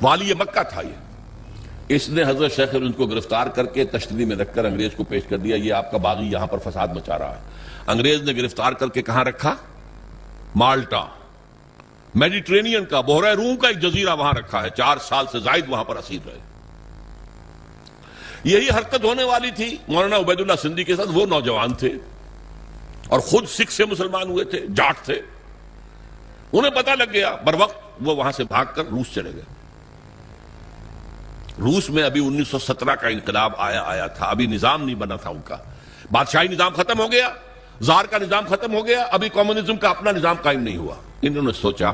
والی مکہ تھا۔ یہ اس نے حضرت شیخ الہند کو گرفتار کر کے تشتری میں رکھ کر انگریز کو پیش کر دیا، یہ آپ کا باغی یہاں پر فساد مچا رہا ہے۔ انگریز نے گرفتار کر کے کہاں رکھا؟ مالٹا، میڈیٹرینین کا، بحیرہ روم کا ایک جزیرہ وہاں رکھا ہے، 4 سال سے زائد وہاں پر اسیر رہے۔ یہی حرکت ہونے والی تھی مولانا عبید اللہ سندھی کے ساتھ، وہ نوجوان تھے اور خود سکھ سے مسلمان ہوئے تھے، جاٹ تھے، انہیں پتہ لگ گیا، بروقت وہ وہاں سے بھاگ کر روس چلے گئے۔ روس میں ابھی 1917 کا انقلاب آیا تھا، ابھی نظام نہیں بنا تھا ان کا، بادشاہی نظام ختم ہو گیا، زار کا نظام ختم ہو گیا، ابھی کمیونزم کا اپنا نظام قائم نہیں ہوا۔ انہوں نے سوچا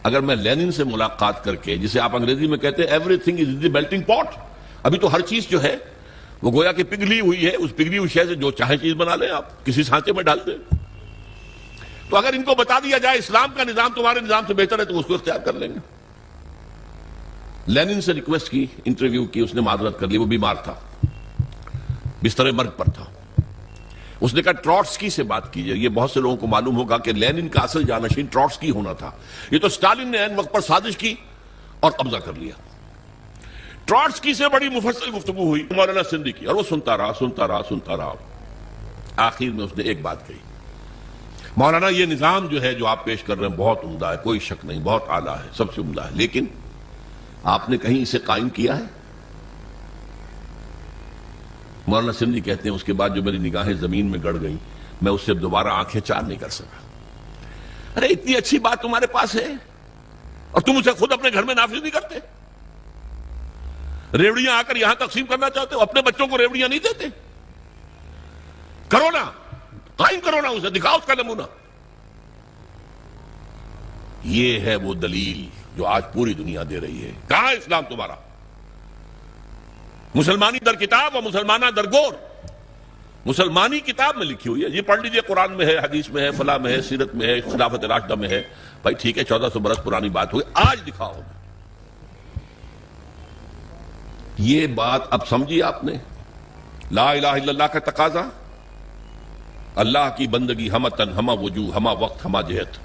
اگر میں لینن سے ملاقات کر کے، جسے آپ انگریزی میں کہتے ہیں every thing is in the melting پاٹ، ابھی تو ہر چیز جو ہے وہ گویا کہ پگھلی ہوئی ہے، اس پگھلی ہوئی شے سے جو چاہے چیز بنا لیں آپ، کسی سانچے میں ڈال دیں۔ تو اگر ان کو بتا دیا جائے اسلام کا نظام تمہارے نظام سے بہتر ہے تو اس کو اختیار کر لیں گے۔ لینن سے ریکویسٹ کی، انٹرویو کی، اس نے معذرت کر لی، وہ بیمار تھا، بستر مرگ پر تھا۔ اس نے کہا ٹروٹسکی سے بات کیجئے، یہ بہت سے لوگوں کو معلوم ہوگا کہ لینن کا اصل جانشین ٹروٹسکی ہونا تھا، یہ تو سٹالن نے عین وقت پر سازش کی اور قبضہ کر لیا۔ ٹروٹسکی سے بڑی مفصل گفتگو ہوئی مولانا سندھی کی، اور وہ سنتا رہا، آخر میں اس نے ایک بات کہی، مولانا یہ نظام جو ہے جو آپ پیش کر رہے ہیں بہت عمدہ ہے، کوئی شک نہیں، بہت اعلیٰ ہے، سب سے عمدہ ہے، لیکن آپ نے کہیں اسے قائم کیا ہے؟ مولانا سندھی کہتے ہیں اس کے بعد جو میری نگاہیں زمین میں گڑ گئیں، میں اس سے دوبارہ آنکھیں چار نہیں کر سکا۔ ارے اتنی اچھی بات تمہارے پاس ہے اور تم اسے خود اپنے گھر میں نافذ نہیں کرتے، ریوڑیاں آ کر یہاں تقسیم کرنا چاہتے ہو، اپنے بچوں کو ریوڑیاں نہیں دیتے، کرو نا، قائم کرو نا، اسے دکھاؤ اس کا نمونہ۔ یہ ہے وہ دلیل جو آج پوری دنیا دے رہی ہے. کہاں ہے اسلام تمہارا؟ مسلمانی در کتاب اور مسلمانہ در گور. مسلمانی کتاب میں لکھی ہوئی ہے، یہ پڑھ لیجئے، قرآن میں ہے، حدیث میں ہے، فلاں میں ہے، سیرت میں ہے، خلافت راشدہ میں ہے. بھائی ٹھیک ہے، 1400 برس پرانی بات ہوئی، آج دکھاؤ. یہ بات اب سمجھی آپ نے؟ لا الہ الا اللہ کا تقاضا، اللہ کی بندگی ہمہ تن ہمہ وجوہ ہمہ وقت ہمہ جہت،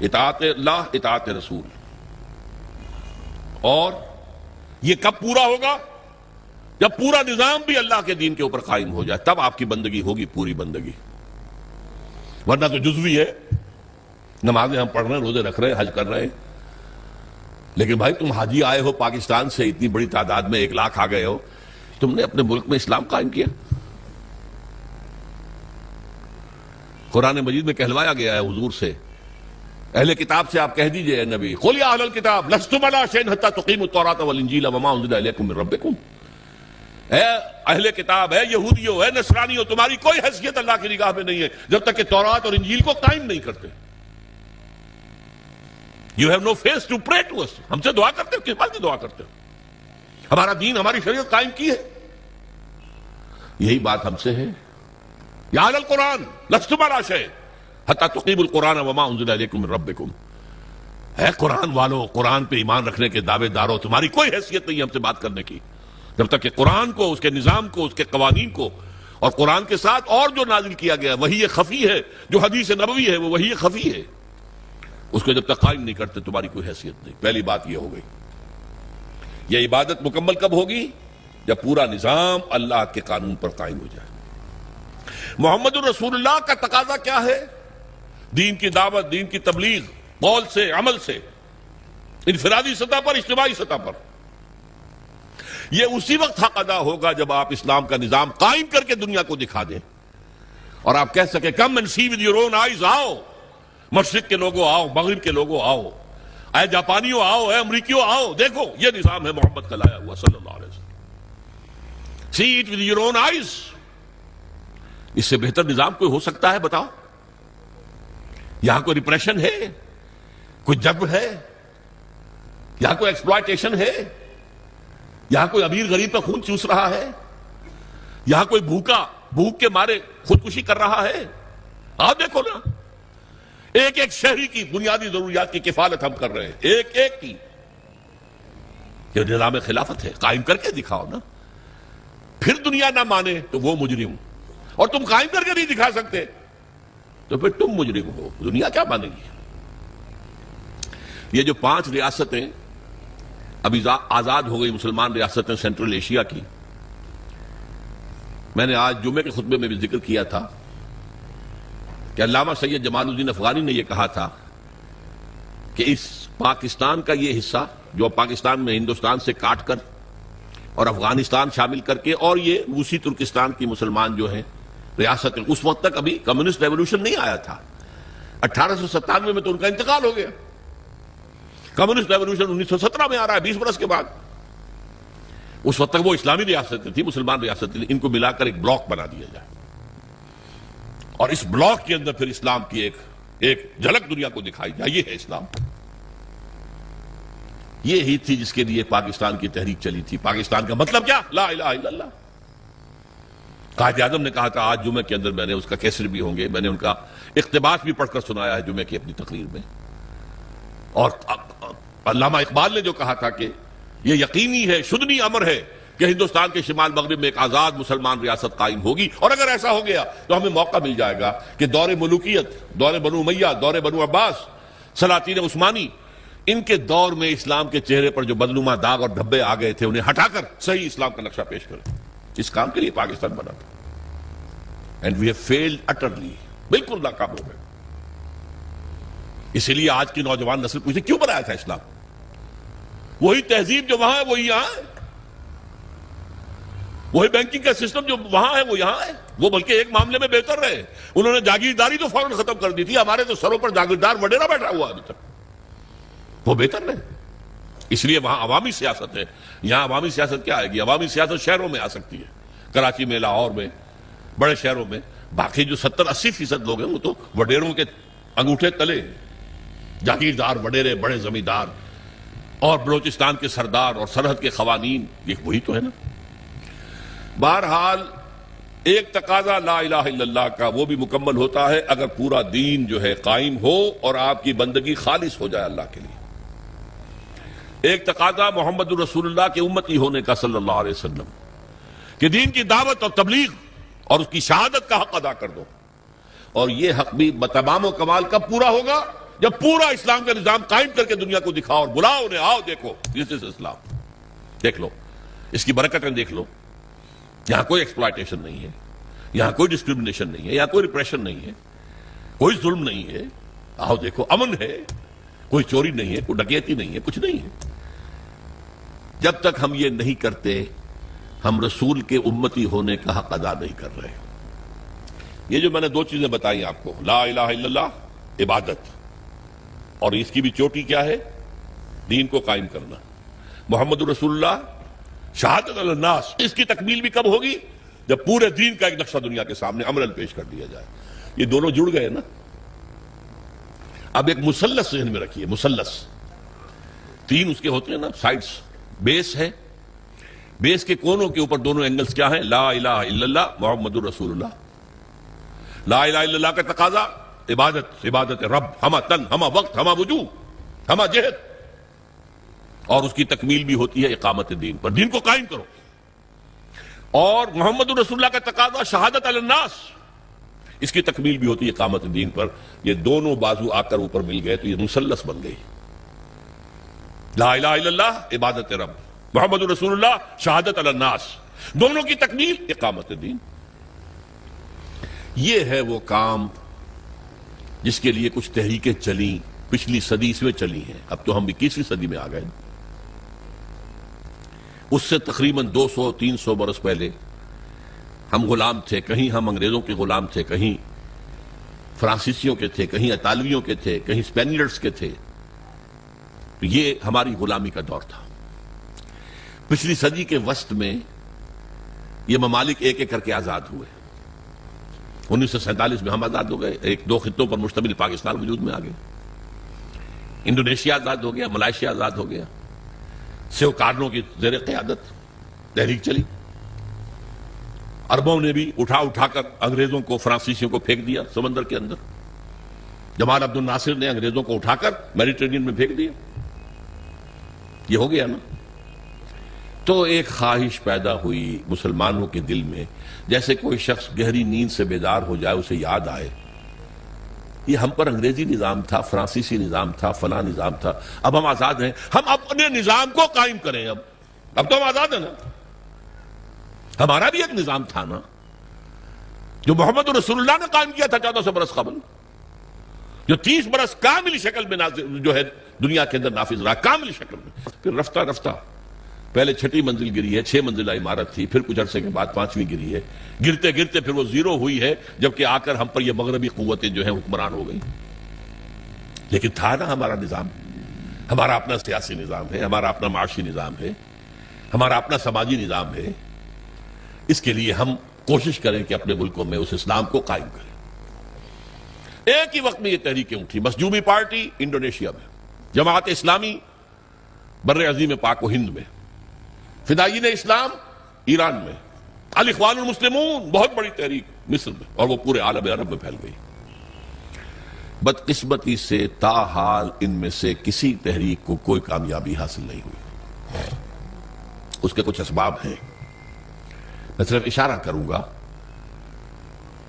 اطاعت اللہ اطاعت رسول. اور یہ کب پورا ہوگا؟ جب پورا نظام بھی اللہ کے دین کے اوپر قائم ہو جائے، تب آپ کی بندگی ہوگی پوری بندگی. ورنہ تو جزوی ہے، نمازیں ہم پڑھ رہے ہیں، روزے رکھ رہے ہیں، حج کر رہے ہیں، لیکن بھائی تم حاجی آئے ہو پاکستان سے، اتنی بڑی تعداد میں 1 لاکھ آ گئے ہو، تم نے اپنے ملک میں اسلام قائم کیا؟ قرآن مجید میں کہلوایا گیا ہے حضور سے، اہل کتاب سے آپ کہہ دیجئے اے نبی، قل یا اہل الکتاب لستم علی شیء حتی تقیموا التوراۃ والانجیل وما انزل الیکم من ربکم. اے اہل کتاب، اے یہودیوں، اے نصرانیوں، تمہاری کوئی حیثیت اللہ کی نگاہ میں نہیں ہے جب تک کہ تورات اور انجیل کو قائم نہیں کرتے. You have no face to pray to us. ہم سے دعا کرتے ہو؟ کس بات کی دعا کرتے ہو؟ ہمارا دین، ہماری شریعت قائم کی ہے. یہی بات ہم سے ہے. یا اہل القرآن لستم علی شیء حتی تقیموا القرآن وما انزل الیکم من ربکم. اے قرآن والو، قرآن پہ ایمان رکھنے کے دعوے دارو، تمہاری کوئی حیثیت نہیں ہم سے بات کرنے کی جب تک کہ قرآن کو، اس کے نظام کو، اس کے قوانین کو، اور قرآن کے ساتھ اور جو نازل کیا گیا وہی خفی ہے، جو حدیث نبوی ہے وہ وہی خفی ہے، اس کو جب تک قائم نہیں کرتے تمہاری کوئی حیثیت نہیں. پہلی بات یہ ہو گئی. یہ عبادت مکمل کب ہوگی؟ جب پورا نظام اللہ کے قانون پر قائم ہو جائے. محمد الرسول اللہ کا تقاضا کیا ہے؟ دین کی دعوت، دین کی تبلیغ، قول سے، عمل سے، انفرادی سطح پر، اجتماعی سطح پر. یہ اسی وقت حق ادا ہوگا جب آپ اسلام کا نظام قائم کر کے دنیا کو دکھا دیں اور آپ کہہ سکیں come and see with your own eyes. آؤ مشرق کے لوگوں، آؤ مغرب کے لوگوں، آؤ اے جاپانیوں، آؤ اے امریکیوں، آؤ دیکھو یہ نظام ہے محمد کا لایا ہوا صلی اللہ علیہ وسلم. See it with your own eyes. اس سے بہتر نظام کوئی ہو سکتا ہے؟ بتاؤ. یہاں کوئی ریپریشن ہے؟ کوئی جبر ہے؟ یہاں کوئی ایکسپلائٹیشن ہے؟ یہاں کوئی امیر غریب کا خون چوس رہا ہے؟ یہاں کوئی بھوک کے مارے خودکشی کر رہا ہے؟ آپ دیکھو نا، ایک ایک شہری کی بنیادی ضروریات کی کفالت ہم کر رہے ہیں، ایک ایک کی. یہ نظام خلافت ہے، قائم کر کے دکھاؤ نا. پھر دنیا نہ مانے تو وہ مجرم، اور تم قائم کر کے نہیں دکھا سکتے تو پھر تم مجرم ہو. دنیا کیا مانے گی؟ یہ جو 5 ریاستیں ابھی آزاد ہو گئی، مسلمان ریاستیں سینٹرل ایشیا کی، میں نے آج جمعے کے خطبے میں بھی ذکر کیا تھا کہ علامہ سید جمال الدین افغانی نے یہ کہا تھا کہ اس پاکستان کا یہ حصہ جو پاکستان میں ہندوستان سے کاٹ کر اور افغانستان شامل کر کے، اور یہ روسی ترکستان کی مسلمان جو ہیں ریاست، اس وقت تک ابھی کمیونسٹ ریولوشن نہیں آیا تھا. 1897 میں تو ان کا انتقال ہو گیا. کمیونسٹ ریولوشن 1917 میں آ رہا ہے، 20 برس کے بعد. اس وقت تک وہ اسلامی ریاستیں تھیں، مسلمان ریاستیں تھیں. ان کو ملا کر ایک بلاک بنا دیا جائے اور اس بلاک کے اندر پھر اسلام کی ایک جھلک دنیا کو دکھائی جائے. یہ ہے اسلام. یہ ہی تھی جس کے لیے پاکستان کی تحریک چلی تھی. پاکستان کا مطلب کیا؟ لا الہ الا اللہ. قائد اعظم نے کہا تھا، آج جمعے کے اندر میں نے اس کا کیسٹ بھی ہوں گے، میں نے ان کا اقتباس بھی پڑھ کر سنایا ہے جمعے کی اپنی تقریر میں. اور علامہ اقبال نے جو کہا تھا کہ یہ یقینی ہے، شدنی امر ہے کہ ہندوستان کے شمال مغرب میں ایک آزاد مسلمان ریاست قائم ہوگی، اور اگر ایسا ہو گیا تو ہمیں موقع مل جائے گا کہ دور ملوکیت، دور بنو امیہ، دور بنو عباس، سلاطین عثمانی، ان کے دور میں اسلام کے چہرے پر جو بدنما داغ اور دھبے آ گئے تھے انہیں ہٹا کر صحیح اسلام کا نقشہ پیش کریں. اس کام کے لیے پاکستان بنا تھا. And we have failed utterly. بالکل ناکام ہو گئے. اسی لیے آج کی نوجوان نسل پوچھتے کیوں بنایا تھا اسلام؟ وہی تہذیب جو وہاں ہے وہ یہاں ہے، وہی بینکنگ کا سسٹم جو وہاں ہے وہ یہاں ہے. وہ بلکہ ایک معاملے میں بہتر رہے، انہوں نے جاگیرداری تو فوراً ختم کر دی تھی. ہمارے تو سروں پر جاگیردار وڈیرا بیٹھا ہوا ابھی تک. وہ بہتر رہے. اس لیے وہاں عوامی سیاست ہے. یہاں عوامی سیاست کیا آئے گی؟ عوامی سیاست شہروں میں آ سکتی ہے، کراچی میں، لاہور میں، بڑے شہروں میں. باقی جو 70-80% لوگ ہیں وہ تو وڈیروں کے انگوٹھے تلے ہیں. جاگیردار وڈیرے بڑے زمیندار اور بلوچستان کے سردار اور سرحد کے قوانین، یہ وہی تو ہے نا۔ بہرحال ایک تقاضا لا الہ الا اللہ کا وہ بھی مکمل ہوتا ہے اگر پورا دین جو ہے قائم ہو اور آپ کی بندگی خالص ہو جائے اللہ کے لیے۔ ایک تقاضا محمد الرسول اللہ کے امتی ہونے کا صلی اللہ علیہ وسلم، کہ دین کی دعوت اور تبلیغ اور اس کی شہادت کا حق ادا کر دو، اور یہ حق بھی بتمام و کمال کب پورا ہوگا؟ جب پورا اسلام کا نظام قائم کر کے دنیا کو دکھاؤ اور بلاؤ انہیں، آؤ دیکھو دس از اسلام، دیکھ لو اس کی برکتیں، دیکھ لو یہاں کوئی ایکسپلائٹیشن نہیں ہے، یہاں کوئی ڈسکریمنیشن نہیں ہے، یہاں کوئی ریپریشن نہیں ہے، کوئی ظلم نہیں ہے، آؤ دیکھو امن ہے، کوئی چوری نہیں ہے، کوئی ڈکیتی نہیں ہے، کچھ نہیں ہے۔ جب تک ہم یہ نہیں کرتے ہم رسول کے امتی ہونے کا حق ادا نہیں کر رہے۔ یہ جو میں نے دو چیزیں بتائی آپ کو، لا الہ الا اللہ عبادت، اور اس کی بھی چوٹی کیا ہے؟ دین کو قائم کرنا، محمد رسول اللہ شہادت علی الناس، اس کی تکمیل بھی کب ہوگی؟ جب پورے دین کا ایک نقشہ دنیا کے سامنے عملاً پیش کر دیا جائے۔ یہ دونوں جڑ گئے نا۔ اب ایک مثلث ذہن میں رکھیے، مثلث تین اس کے ہوتے ہیں نا سائڈس، بیس ہے، بیس کے کونوں کے اوپر دونوں اینگلز کیا ہیں؟ لا الہ الا اللہ محمد الرسول اللہ۔ لا الہ الا اللہ کا تقاضا عبادت، عبادت رب، ہمہ تن، ہمہ وقت، ہمہ وجوہ، ہمہ جہد، اور اس کی تکمیل بھی ہوتی ہے اقامت دین پر، دین کو قائم کرو۔ اور محمد الرسول اللہ کا تقاضا شہادت علی الناس، اس کی تکمیل بھی ہوتی ہے اقامت دین پر۔ یہ دونوں بازو آ کر اوپر مل گئے تو یہ مثلث بن گئی، لا الہ الا اللہ عبادت رب، محمد الرسول اللہ شہادت علی الناس، دونوں کی تکمیل اقامت دین۔ یہ ہے وہ کام جس کے لیے کچھ تحریکیں چلیں، پچھلی صدی میں چلی ہیں، اب تو ہم 21ویں صدی میں آ گئے۔ اس سے تقریباً 200-300 برس پہلے ہم غلام تھے، کہیں ہم انگریزوں کے غلام تھے، کہیں فرانسیسیوں کے تھے، کہیں اطالویوں کے تھے، کہیں اسپینیلڈز کے تھے۔ یہ ہماری غلامی کا دور تھا۔ پچھلی صدی کے وسط میں یہ ممالک ایک ایک کر کے آزاد ہوئے۔ 1947 میں ہم آزاد ہو گئے، ایک دو خطوں پر مشتمل پاکستان وجود میں آ گئے۔ انڈونیشیا آزاد ہو گیا، ملائیشیا آزاد ہو گیا، سیو کارنوں کی زیر قیادت تحریک چلی۔ عربوں نے بھی اٹھا اٹھا کر انگریزوں کو، فرانسیسیوں کو پھینک دیا سمندر کے اندر۔ جمال عبد الناصر نے انگریزوں کو اٹھا کر میڈیٹرینین میں پھینک دیا۔ یہ ہو گیا نا۔ تو ایک خواہش پیدا ہوئی مسلمانوں کے دل میں، جیسے کوئی شخص گہری نیند سے بیدار ہو جائے، اسے یاد آئے یہ ہم پر انگریزی نظام تھا، فرانسیسی نظام تھا، فلاں نظام تھا، اب ہم آزاد ہیں، ہم اپنے نظام کو قائم کریں۔ اب تو ہم آزاد ہیں نا، ہمارا بھی ایک نظام تھا نا جو محمد رسول اللہ نے قائم کیا تھا 1400 برس قبل، جو 30 برس کامل شکل میں جو ہے دنیا کے اندر نافذ رہا، کامل شکل میں۔ پھر رفتہ رفتہ پہلے 6 منزل گری ہے، 6 منزلہ عمارت تھی، پھر کچھ عرصے کے بعد 5ویں گری ہے، گرتے گرتے پھر وہ 0 ہوئی ہے، جبکہ آ کر ہم پر یہ مغربی قوتیں جو ہیں حکمران ہو گئی۔ لیکن تھا نا ہمارا نظام، ہمارا اپنا سیاسی نظام ہے، ہمارا اپنا معاشی نظام ہے، ہمارا اپنا سماجی نظام ہے۔ اس کے لیے ہم کوشش کریں کہ اپنے ملکوں میں اس اسلام کو قائم کریں۔ ایک ہی وقت میں یہ تحریکیں اٹھی، مظلومی پارٹی انڈونیشیا میں، جماعت اسلامی بر عظیم پاک و ہند میں، فدائین اسلام ایران میں، الاخوان المسلمون بہت بڑی تحریک مصر میں، اور وہ پورے عالم عرب میں پھیل گئی۔ بدقسمتی سے تاحال ان میں سے کسی تحریک کو کوئی کامیابی حاصل نہیں ہوئی۔ اس کے کچھ اسباب ہیں، میں صرف اشارہ کروں گا۔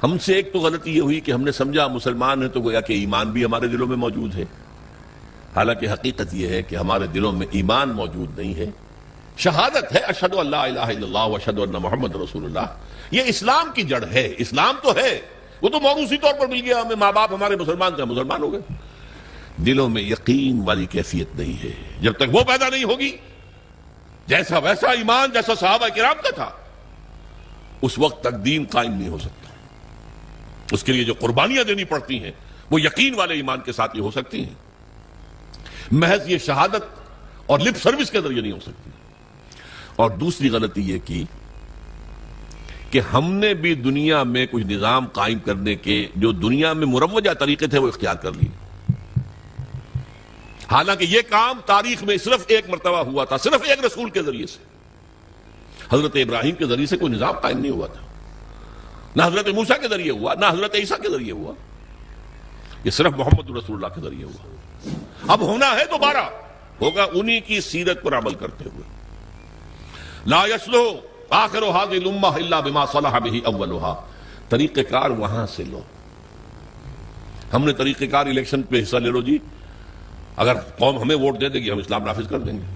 ہم سے ایک تو غلطی یہ ہوئی کہ ہم نے سمجھا مسلمان ہیں تو گویا کہ ایمان بھی ہمارے دلوں میں موجود ہے، حالانکہ حقیقت یہ ہے کہ ہمارے دلوں میں ایمان موجود نہیں ہے، شہادت ہے اشہد ان لا الہ الا اللہ و اشہد ان محمد رسول اللہ۔ یہ اسلام کی جڑ ہے، اسلام تو ہے، وہ تو موروثی طور پر مل گیا ہمیں، ماں باپ ہمارے مسلمان تھے، مسلمان ہو گئے۔ دلوں میں یقین والی کیفیت نہیں ہے، جب تک وہ پیدا نہیں ہوگی، جیسا ویسا ایمان جیسا صحابہ کرام کا تھا، اس وقت تک دین قائم نہیں ہو سکتا۔ اس کے لیے جو قربانیاں دینی پڑتی ہیں وہ یقین والے ایمان کے ساتھ ہی ہو سکتی ہیں، محض یہ شہادت اور لپ سروس کے ذریعے نہیں ہو سکتی۔ اور دوسری غلطی یہ کی کہ ہم نے بھی دنیا میں کچھ نظام قائم کرنے کے جو دنیا میں مروجہ طریقے تھے وہ اختیار کر لیے۔ حالانکہ یہ کام تاریخ میں صرف ایک مرتبہ ہوا تھا، صرف ایک رسول کے ذریعے سے، حضرت ابراہیم کے ذریعے سے کوئی نظام قائم نہیں ہوا تھا، نہ حضرت موسیٰ کے ذریعے ہوا، نہ حضرت عیسیٰ کے ذریعے ہوا، یہ صرف محمد رسول اللہ کے ذریعے ہوا۔ اب ہونا ہے دوبارہ، ہوگا انہی کی سیرت پر عمل کرتے ہوئے۔ لا يصلح آخر هذه الامہ الا بما صلح به اولها، طریقہ کار وہاں سے لو۔ ہم نے طریقہ کار الیکشن پہ حصہ لے لو جی، اگر قوم ہمیں ووٹ دے دے گی ہم اسلام نافذ کر دیں گے۔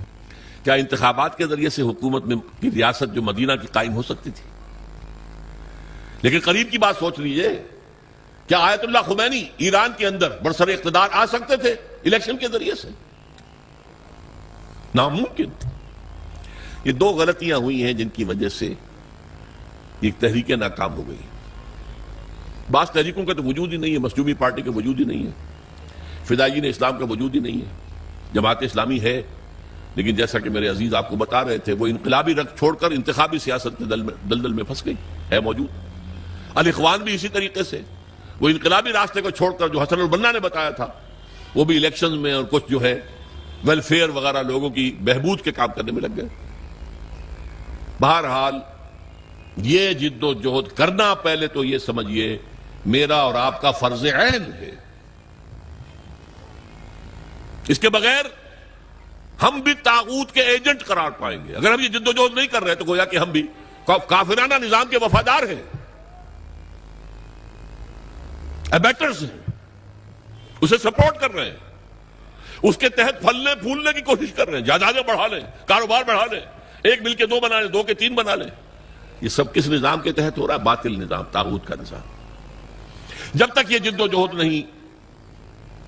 کیا انتخابات کے ذریعے سے حکومت میں کی ریاست جو مدینہ کی قائم ہو سکتی تھی؟ لیکن قریب کی بات سوچ لیجئے، کیا آیت اللہ خمینی ایران کے اندر برسر اقتدار آ سکتے تھے الیکشن کے ذریعے سے؟ ناممکن۔ یہ دو غلطیاں ہوئی ہیں جن کی وجہ سے یہ تحریکیں ناکام ہو گئی۔ بعض تحریکوں کا تو وجود ہی نہیں ہے، مظلومی پارٹی کا وجود ہی نہیں ہے، فدائیین اسلام کا وجود ہی نہیں ہے، جماعت اسلامی ہے لیکن جیسا کہ میرے عزیز آپ کو بتا رہے تھے وہ انقلابی رنگ چھوڑ کر انتخابی سیاست کے دلدل میں پھنس گئی ہے موجود۔ الاخوان بھی اسی طریقے سے، وہ انقلابی راستے کو چھوڑ کر جو حسن البنا نے بتایا تھا وہ بھی الیکشن میں اور کچھ جو ہے ویلفیئر وغیرہ لوگوں کی بہبود کے کام کرنے میں لگ گئے۔ بہرحال یہ جد و جہد کرنا پہلے تو یہ سمجھیے میرا اور آپ کا فرض عین ہے، اس کے بغیر ہم بھی طاغوت کے ایجنٹ قرار پائیں گے۔ اگر ہم یہ جد و جہد نہیں کر رہے تو گویا کہ ہم بھی کافرانہ نظام کے وفادار ہیں، ایبیٹرز ہیں، اسے سپورٹ کر رہے ہیں، اس کے تحت پھلنے پھولنے کی کوشش کر رہے ہیں، جائیدادیں بڑھا لیں، کاروبار بڑھا لیں، ایک مل کے دو بنا لیں، دو کے تین بنا لیں۔ یہ سب کس نظام کے تحت ہو رہا ہے؟ باطل نظام، طاغوت کا نظام۔ جب تک یہ جد و جہد نہیں،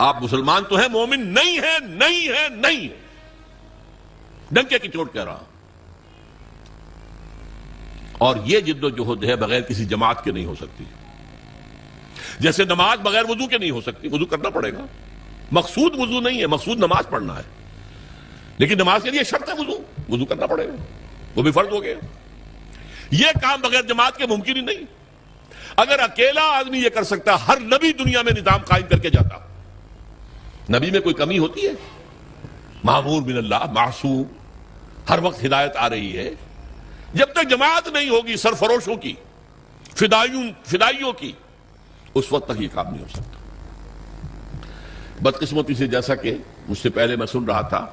آپ مسلمان تو ہیں، مومن نہیں ہے، نہیں ہے، نہیں ہے، ڈنکے کی چوٹ کہہ رہا۔ اور یہ جد و جہد ہے بغیر کسی جماعت کے نہیں ہو سکتی، جیسے نماز بغیر وضو کے نہیں ہو سکتی، وضو کرنا پڑے گا۔ مقصود وضو نہیں ہے، مقصود نماز پڑھنا ہے، لیکن نماز کے لیے شرط ہے وضو کرنا پڑے گا، وہ بھی فرض ہو گیا۔ یہ کام بغیر جماعت کے ممکن ہی نہیں۔ اگر اکیلا آدمی یہ کر سکتا، ہر نبی دنیا میں نظام قائم کر کے جاتا۔ نبی میں کوئی کمی ہوتی ہے؟ معمور من اللہ، معصوم، ہر وقت ہدایت آ رہی ہے۔ جب تک جماعت نہیں ہوگی سرفروشوں کی، فدائیوں کی، اس وقت تک یہ کام نہیں ہو سکتا۔ بدقسمتی سے جیسا کہ مجھ سے پہلے میں سن رہا تھا،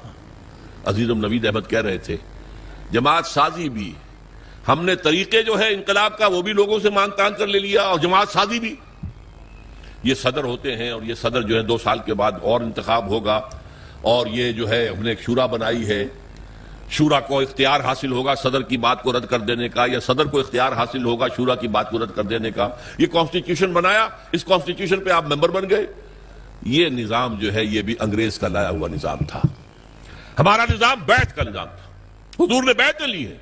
عزیزم نوید احمد کہہ رہے تھے جماعت سازی بھی، ہم نے طریقے جو ہے انقلاب کا وہ بھی لوگوں سے مان تان کر لے لیا، اور جماعت سازی بھی۔ یہ صدر ہوتے ہیں اور یہ صدر جو ہے 2 سال کے بعد اور انتخاب ہوگا، اور یہ جو ہے ہم نے ایک شورا بنائی ہے، شورا کو اختیار حاصل ہوگا صدر کی بات کو رد کر دینے کا، یا صدر کو اختیار حاصل ہوگا شورا کی بات کو رد کر دینے کا۔ یہ کانسٹیٹیوشن بنایا، اس کانسٹیٹیوشن پہ آپ ممبر بن گئے۔ یہ نظام جو ہے یہ بھی انگریز کا لایا ہوا نظام تھا۔ ہمارا نظام بیعت کا نظام تھا، حضور نے بیعتیں لی ہیں۔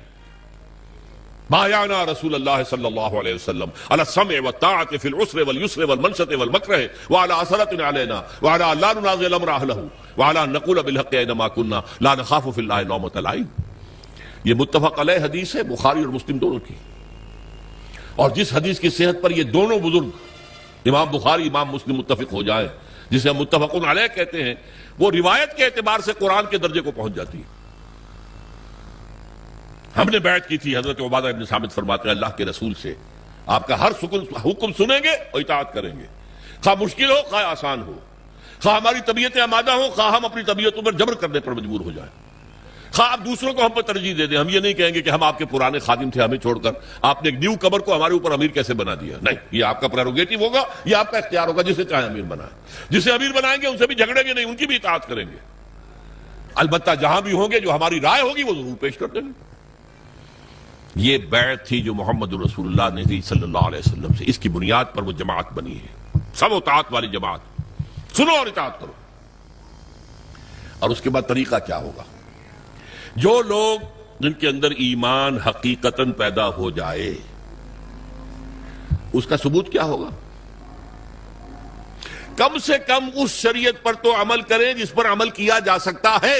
بایعنا رسول اللہ صلی اللہ علیہ وسلم علی السمع والطاعة فی العسر والیسر والمنشط والمکرہ وعلی اثرة علینا وعلی لا ننازع الامر اہلہ وعلی ان نقول بالحق اینما کنا لا نخاف فی اللہ لومۃ لائم۔ یہ متفق علیہ حدیث ہے، بخاری اور مسلم دونوں کی، اور جس حدیث کی صحت پر یہ دونوں بزرگ امام بخاری امام مسلم متفق ہو جائیں، جسے ہم متفق علیہ کہتے ہیں، وہ روایت کے اعتبار سے قرآن کے درجے کو پہنچ جاتی ہے۔ ہم نے بیعت کی تھی، حضرت عبادہ ابن ثابت فرماتے ہیں اللہ کے رسول سے آپ کا ہر حکم سنیں گے اور اطاعت کریں گے، خواہ مشکل ہو خواہ آسان ہو، خواہ ہماری طبیعتیں آمادہ ہوں خواہ ہم اپنی طبیعتوں پر جبر کرنے پر مجبور ہو جائیں، خواہ آپ دوسروں کو ہم پر ترجیح دے دیں۔ ہم یہ نہیں کہیں گے کہ ہم آپ کے پرانے خادم تھے، ہمیں چھوڑ کر آپ نے ایک نیو کمر کو ہمارے اوپر امیر کیسے بنا دیا۔ نہیں، یہ آپ کا پریروگیٹو ہوگا، یہ آپ کا اختیار ہوگا، جسے چاہے امیر بنائیں۔ جسے امیر بنائیں گے ان سے بھی جھگڑیں گے نہیں، ان کی بھی اطاعت کریں گے، البتہ جہاں بھی ہوں گے جو ہماری رائے ہوگی وہ ضرور پیش کر دیں گے۔ یہ بیعت تھی جو محمد رسول اللہ نے دی صلی اللہ علیہ وسلم سے، اس کی بنیاد پر وہ جماعت بنی ہے، سب اطاعت والی جماعت، سنو اور اطاعت کرو۔ اور اس کے بعد طریقہ کیا ہوگا؟ جو لوگ جن کے اندر ایمان حقیقتاً پیدا ہو جائے، اس کا ثبوت کیا ہوگا؟ کم سے کم اس شریعت پر تو عمل کریں جس پر عمل کیا جا سکتا ہے۔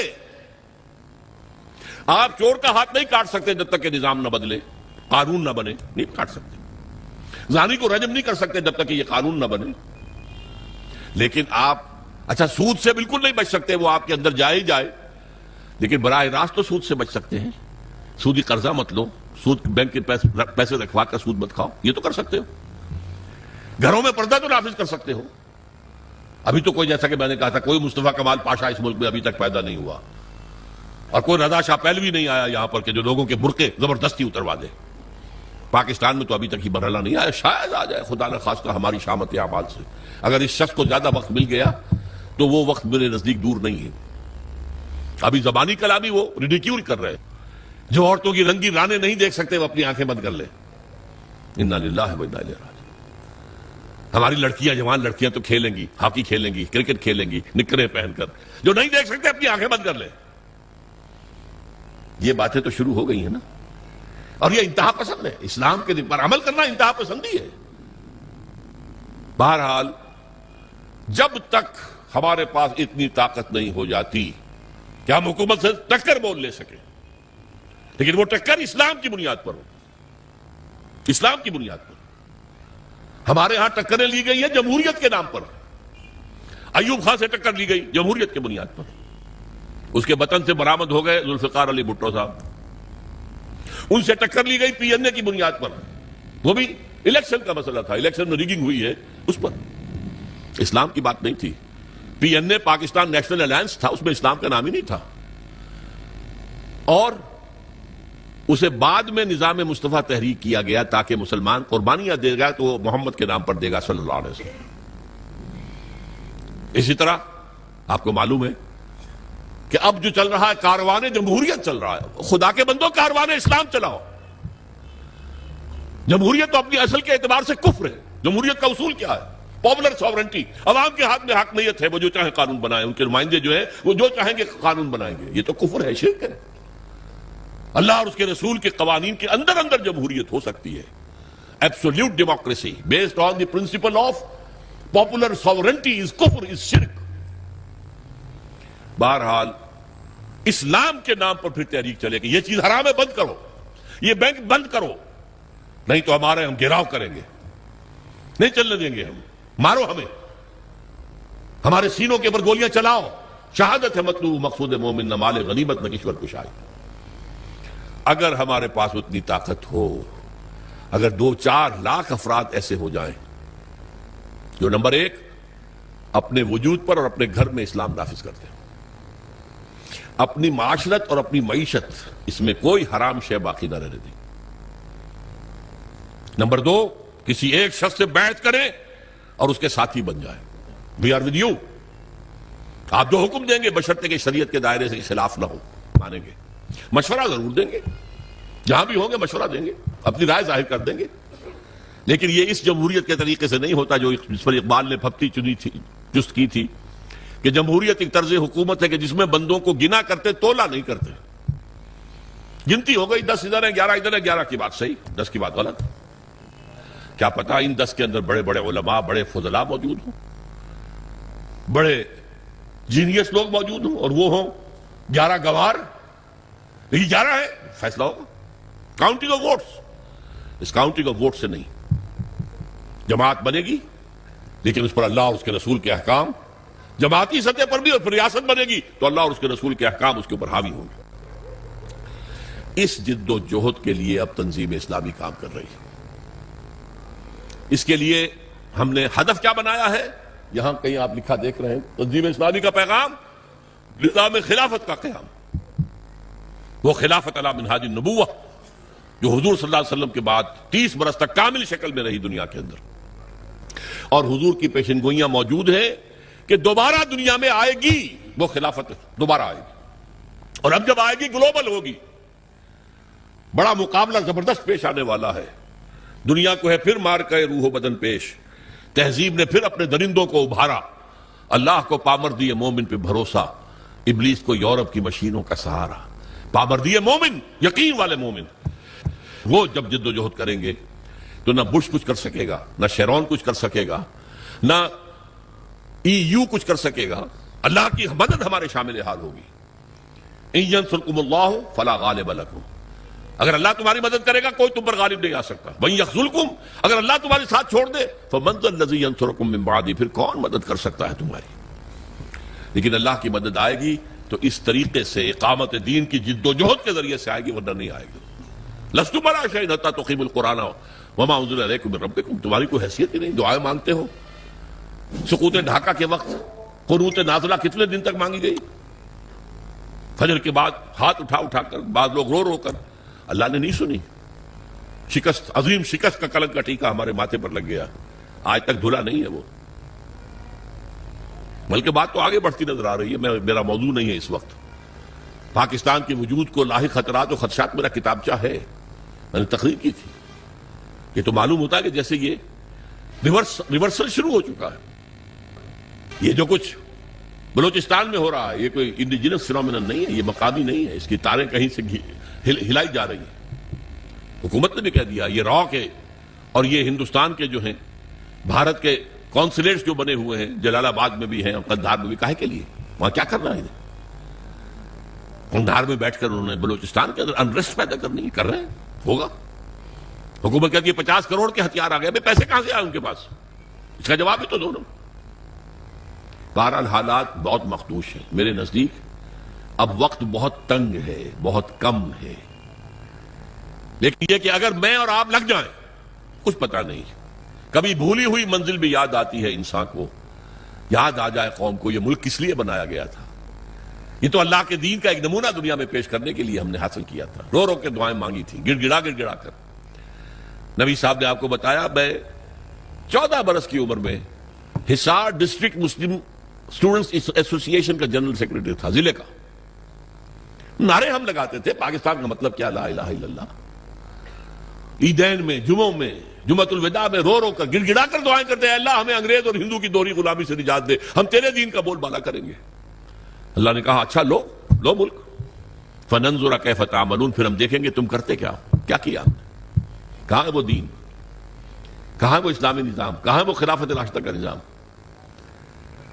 آپ چور کا ہاتھ نہیں کاٹ سکتے جب تک کہ نظام نہ بدلے، قانون نہ بنے، نہیں کاٹ سکتے۔ زانی کو رجم نہیں کر سکتے جب تک کہ یہ قانون نہ بنے۔ لیکن آپ اچھا سود سے بالکل نہیں بچ سکتے، وہ آپ کے اندر جائے ہی جائے، لیکن براہ راست تو سود سے بچ سکتے ہیں. سودی قرضہ مت لو، سود بینک کے پیسے رکھوا کر سود مت کھاؤ، یہ تو کر سکتے ہو. گھروں میں پردہ تو نافذ کر سکتے ہو. ابھی تو کوئی، جیسا کہ میں نے کہا تھا، کوئی مصطفیٰ کمال پاشا اس ملک میں ابھی تک پیدا نہیں ہوا، اور کوئی رضا شاہ پہلوی نہیں آیا یہاں پر کہ جو لوگوں کے برقعے زبردستی اتروا دے. پاکستان میں تو ابھی تک ہی مرحلہ نہیں آیا، شاید آ جائے خدا نہ خواستہ ہماری شامت اعمال سے. اگر اس شخص کو زیادہ وقت مل گیا تو وہ وقت میرے نزدیک دور نہیں ہے. ابھی زبانی کلامی وہ ریڈیکیول کر رہے ہیں. جو عورتوں کی رنگی رانے نہیں دیکھ سکتے وہ اپنی آنکھیں بند کر لیں. انا للہ و انا الیہ راجعون. ہماری لڑکیاں، جوان لڑکیاں تو کھیلیں گی، ہاکی کھیلیں گی، کرکٹ کھیلیں گی نکریں پہن کر. جو نہیں دیکھ سکتے اپنی آنکھیں بند کر لیں. یہ باتیں تو شروع ہو گئی ہیں نا، اور یہ انتہا پسند ہے. اسلام کے پر عمل کرنا انتہا پسندی ہے. بہرحال جب تک ہمارے پاس اتنی طاقت نہیں ہو جاتی کہ ہم حکومت سے ٹکر بول لے سکیں، لیکن وہ ٹکر اسلام کی بنیاد پر ہو، اسلام کی بنیاد پر. ہمارے ہاں ٹکریں لی گئی ہیں جمہوریت کے نام پر. ایوب خان سے ٹکر لی گئی جمہوریت کی بنیاد پر. اس کے وطن سے برآمد ہو گئے ذوالفقار علی بھٹو صاحب. ان سے ٹکر لی گئی پی این اے کی بنیاد پر، وہ بھی الیکشن کا مسئلہ تھا، الیکشن میں ریگنگ ہوئی ہے اس پر. اسلام کی بات نہیں تھی. پی این اے پاکستان نیشنل الائنس تھا، اس میں اسلام کا نام ہی نہیں تھا. اور اسے بعد میں نظام مصطفیٰ تحریک کیا گیا تاکہ مسلمان قربانیاں دے گا تو وہ محمد کے نام پر دے گا صلی اللہ علیہ وسلم. اسی طرح آپ کو معلوم ہے کہ اب جو چل رہا ہے کاروان جمہوریت چل رہا ہے. خدا کے بندوں کاروان اسلام چلاؤ. جمہوریت تو اپنی اصل کے اعتبار سے کفر ہے. جمہوریت کا اصول کیا ہے؟ Popular sovereignty. عوام کے ہاتھ میں حاکمیت ہے، وہ جو چاہیں قانون بنائیں. ان کے نمائندے جو ہیں وہ جو چاہیں گے قانون بنائیں گے. یہ تو کفر ہے، شرک ہے. اللہ اور اس کے رسول کے قوانین کے اندر اندر جمہوریت ہو سکتی ہے. Absolute democracy based on the principle of popular sovereignty is کفر، از شرک. بہرحال اسلام کے نام پر پھر تحریک چلے گی. یہ چیز حرام ہے، بند کرو. یہ بینک بند کرو، نہیں تو ہمارے ہم گھیراؤ کریں گے، نہیں چلنے دیں گے. ہم مارو، ہمیں ہمارے سینوں کے اوپر گولیاں چلاؤ. شہادت ہے مطلوب مقصود مومن، نہ مال غنیمت نہ کشور کشائی. اگر ہمارے پاس اتنی طاقت ہو، اگر 2-4 لاکھ افراد ایسے ہو جائیں جو نمبر 1 اپنے وجود پر اور اپنے گھر میں اسلام نافذ کرتے ہیں، اپنی معاشرت اور اپنی معیشت اس میں کوئی حرام شے باقی نہ رہنے دیں. نمبر 2 کسی ایک شخص سے بیعت کریں اور اس کے ساتھی بن جائیں. We are with you. آپ جو حکم دیں گے بشرطے کہ شریعت کے دائرے سے خلاف نہ ہو، مانیں گے. مشورہ ضرور دیں گے، جہاں بھی ہوں گے مشورہ دیں گے، اپنی رائے ظاہر کر دیں گے. لیکن یہ اس جمہوریت کے طریقے سے نہیں ہوتا جو اس پر اقبال نے پھپتی چنی تھی، جست کی تھی کہ جمہوریت ایک طرز حکومت ہے کہ جس میں بندوں کو گنا کرتے، تولا نہیں کرتے. گنتی ہو گئی 10 ادھر ہے، 11 ادھر ہے، 11 کی بات صحیح، 10 کی بات غلط. کیا پتا ان 10 کے اندر بڑے بڑے علماء، بڑے فضلاء موجود ہوں، بڑے جینیس لوگ موجود ہوں، اور وہ ہوں 11 گوار. یہ 11 ہے، فیصلہ ہوگا. کاؤنٹنگ آف ووٹس، اس کاؤنٹنگ آف ووٹ سے نہیں. جماعت بنے گی لیکن اس پر اللہ اور اس کے رسول کے احکام جماعتی سطح پر بھی، اور پھر ریاست بنے گی تو اللہ اور اس کے رسول کے احکام اس کے اوپر حاوی ہوں گے. اس جد و جہد کے لیے اب تنظیم اسلامی کام کر رہی ہے. اس کے لیے ہم نے ہدف کیا بنایا ہے؟ یہاں کہیں آپ لکھا دیکھ رہے ہیں، تنظیم اسلامی کا پیغام نظام خلافت کا قیام. وہ خلافت علی منہاج النبوہ جو حضور صلی اللہ علیہ وسلم کے بعد 30 برس تک کامل شکل میں رہی دنیا کے اندر، اور حضور کی پیشن گوئیاں موجود ہیں کہ دوبارہ دنیا میں آئے گی. وہ خلافت دوبارہ آئے گی، اور اب جب آئے گی گلوبل ہوگی. بڑا مقابلہ زبردست پیش آنے والا ہے. دنیا کو ہے پھر مار کے روح و بدن پیش. تہذیب نے پھر اپنے درندوں کو ابھارا. اللہ کو پامر دیے مومن پہ بھروسہ، ابلیس کو یورپ کی مشینوں کا سہارا. پامر دیے مومن، یقین والے مومن. وہ جب جد و جہد کریں گے تو نہ بش کچھ کر سکے گا، نہ شیرون کچھ کر سکے گا، نہ ای یو کچھ کر سکے گا. اللہ کی مدد ہمارے شامل حال ہوگی. ان ینصرکم اللہ فلا غالب لکم. اگر اللہ تمہاری مدد کرے گا کوئی تم پر غالب نہیں آ سکتا. وَإِن يَخْذُلْكُمْ، اگر اللہ تمہارے ساتھ چھوڑ دے فَمَنْ ذَا الَّذِي يَنصُرُكُمْ مِنْ بَعْدِهِ، پھر کون مدد کر سکتا ہے تمہاری. لیکن اللہ کی مدد آئے گی تو اس طریقے سے اقامت دین کی جد و جہد کے ذریعے سے آئے گی، ورنہ نہیں آئے گی۔ لست بلا شیء حتی تقیموا القرآن وما انزل الیکم من ربکم، تمہاری کوئی حیثیت ہی نہیں، دعائیں مانگتے ہو۔ سقوط ڈھاکہ کے وقت قنوت نازلہ کتنے دن تک مانگی گئی؟ فجر کے بعد ہاتھ اٹھا اٹھا کر، بعض لوگ رو رو کر، اللہ نے نہیں سنی۔ شکست، عظیم شکست کا کلنک کا ٹیکہ ہمارے ماتھے پر لگ گیا، آج تک دھلا نہیں ہے وہ، بلکہ بات تو آگے بڑھتی نظر آ رہی ہے۔ میرا موضوع نہیں ہے اس وقت، پاکستان کے وجود کو لاحق خطرات و خدشات میرا کتابچہ ہے، میں نے تقریر کی تھی۔ یہ تو معلوم ہوتا ہے کہ جیسے یہ ریورسل شروع ہو چکا ہے۔ یہ جو کچھ بلوچستان میں ہو رہا ہے یہ کوئی انڈیجنس فینومینن نہیں ہے، یہ مقامی نہیں ہے، اس کی تاریں کہیں سے ہلائی جا رہی ہیں۔ حکومت نے بھی کہہ دیا یہ راک ہے، اور یہ ہندوستان کے جو ہیں بھارت کے کونسلیٹس جو بنے ہوئے ہیں جلال آباد میں بھی ہیں اور قندھار میں بھی، کاہے کے لیے؟ وہاں کیا کرنا ہے؟ قندھار میں بیٹھ کر انہوں نے بلوچستان کے اندر انریسٹ پیدا کرنی ہے، کر رہے ہیں، ہوگا۔ حکومت کہتی ہے 50 کروڑ کے ہتھیار آ گئے، پیسے کہاں سے آئے ان کے پاس؟ اس کا جواب بھی تو دو نا۔ بہرحال حالات بہت مخدوش ہیں میرے نزدیک، اب وقت بہت تنگ ہے، بہت کم ہے، لیکن یہ کہ اگر میں اور آپ لگ جائیں، کچھ پتہ نہیں، کبھی بھولی ہوئی منزل بھی یاد آتی ہے انسان کو، یاد آ جائے قوم کو یہ ملک کس لیے بنایا گیا تھا۔ یہ تو اللہ کے دین کا ایک نمونہ دنیا میں پیش کرنے کے لیے ہم نے حاصل کیا تھا، رو رو کے دعائیں مانگی تھی، گڑ گڑا کر۔ نبی صاحب نے آپ کو بتایا، میں 14 برس کی عمر میں حصار ڈسٹرکٹ مسلم اسٹوڈنٹس ایسوسی ایشن کا جنرل سیکرٹری تھا، ضلع کا۔ نعرے ہم لگاتے تھے، پاکستان کا مطلب کیا، لا الہ الا اللہ۔ عیدین میں، جمعوں میں، جمعۃ الوداع میں رو رو کر گڑ گڑا کر دعائیں کرتے ہیں، اللہ ہمیں انگریز اور ہندو کی دوہری غلامی سے نجات دے، ہم تیرے دین کا بول بالا کریں گے۔ اللہ نے کہا اچھا لو ملک، فننظر کیف تعملون، پھر ہم دیکھیں گے تم کرتے کیا کیا ہم نے، کہاں ہے وہ دین، کہاں ہے وہ اسلامی نظام، کہاں ہے وہ خلافت راشدہ کا نظام۔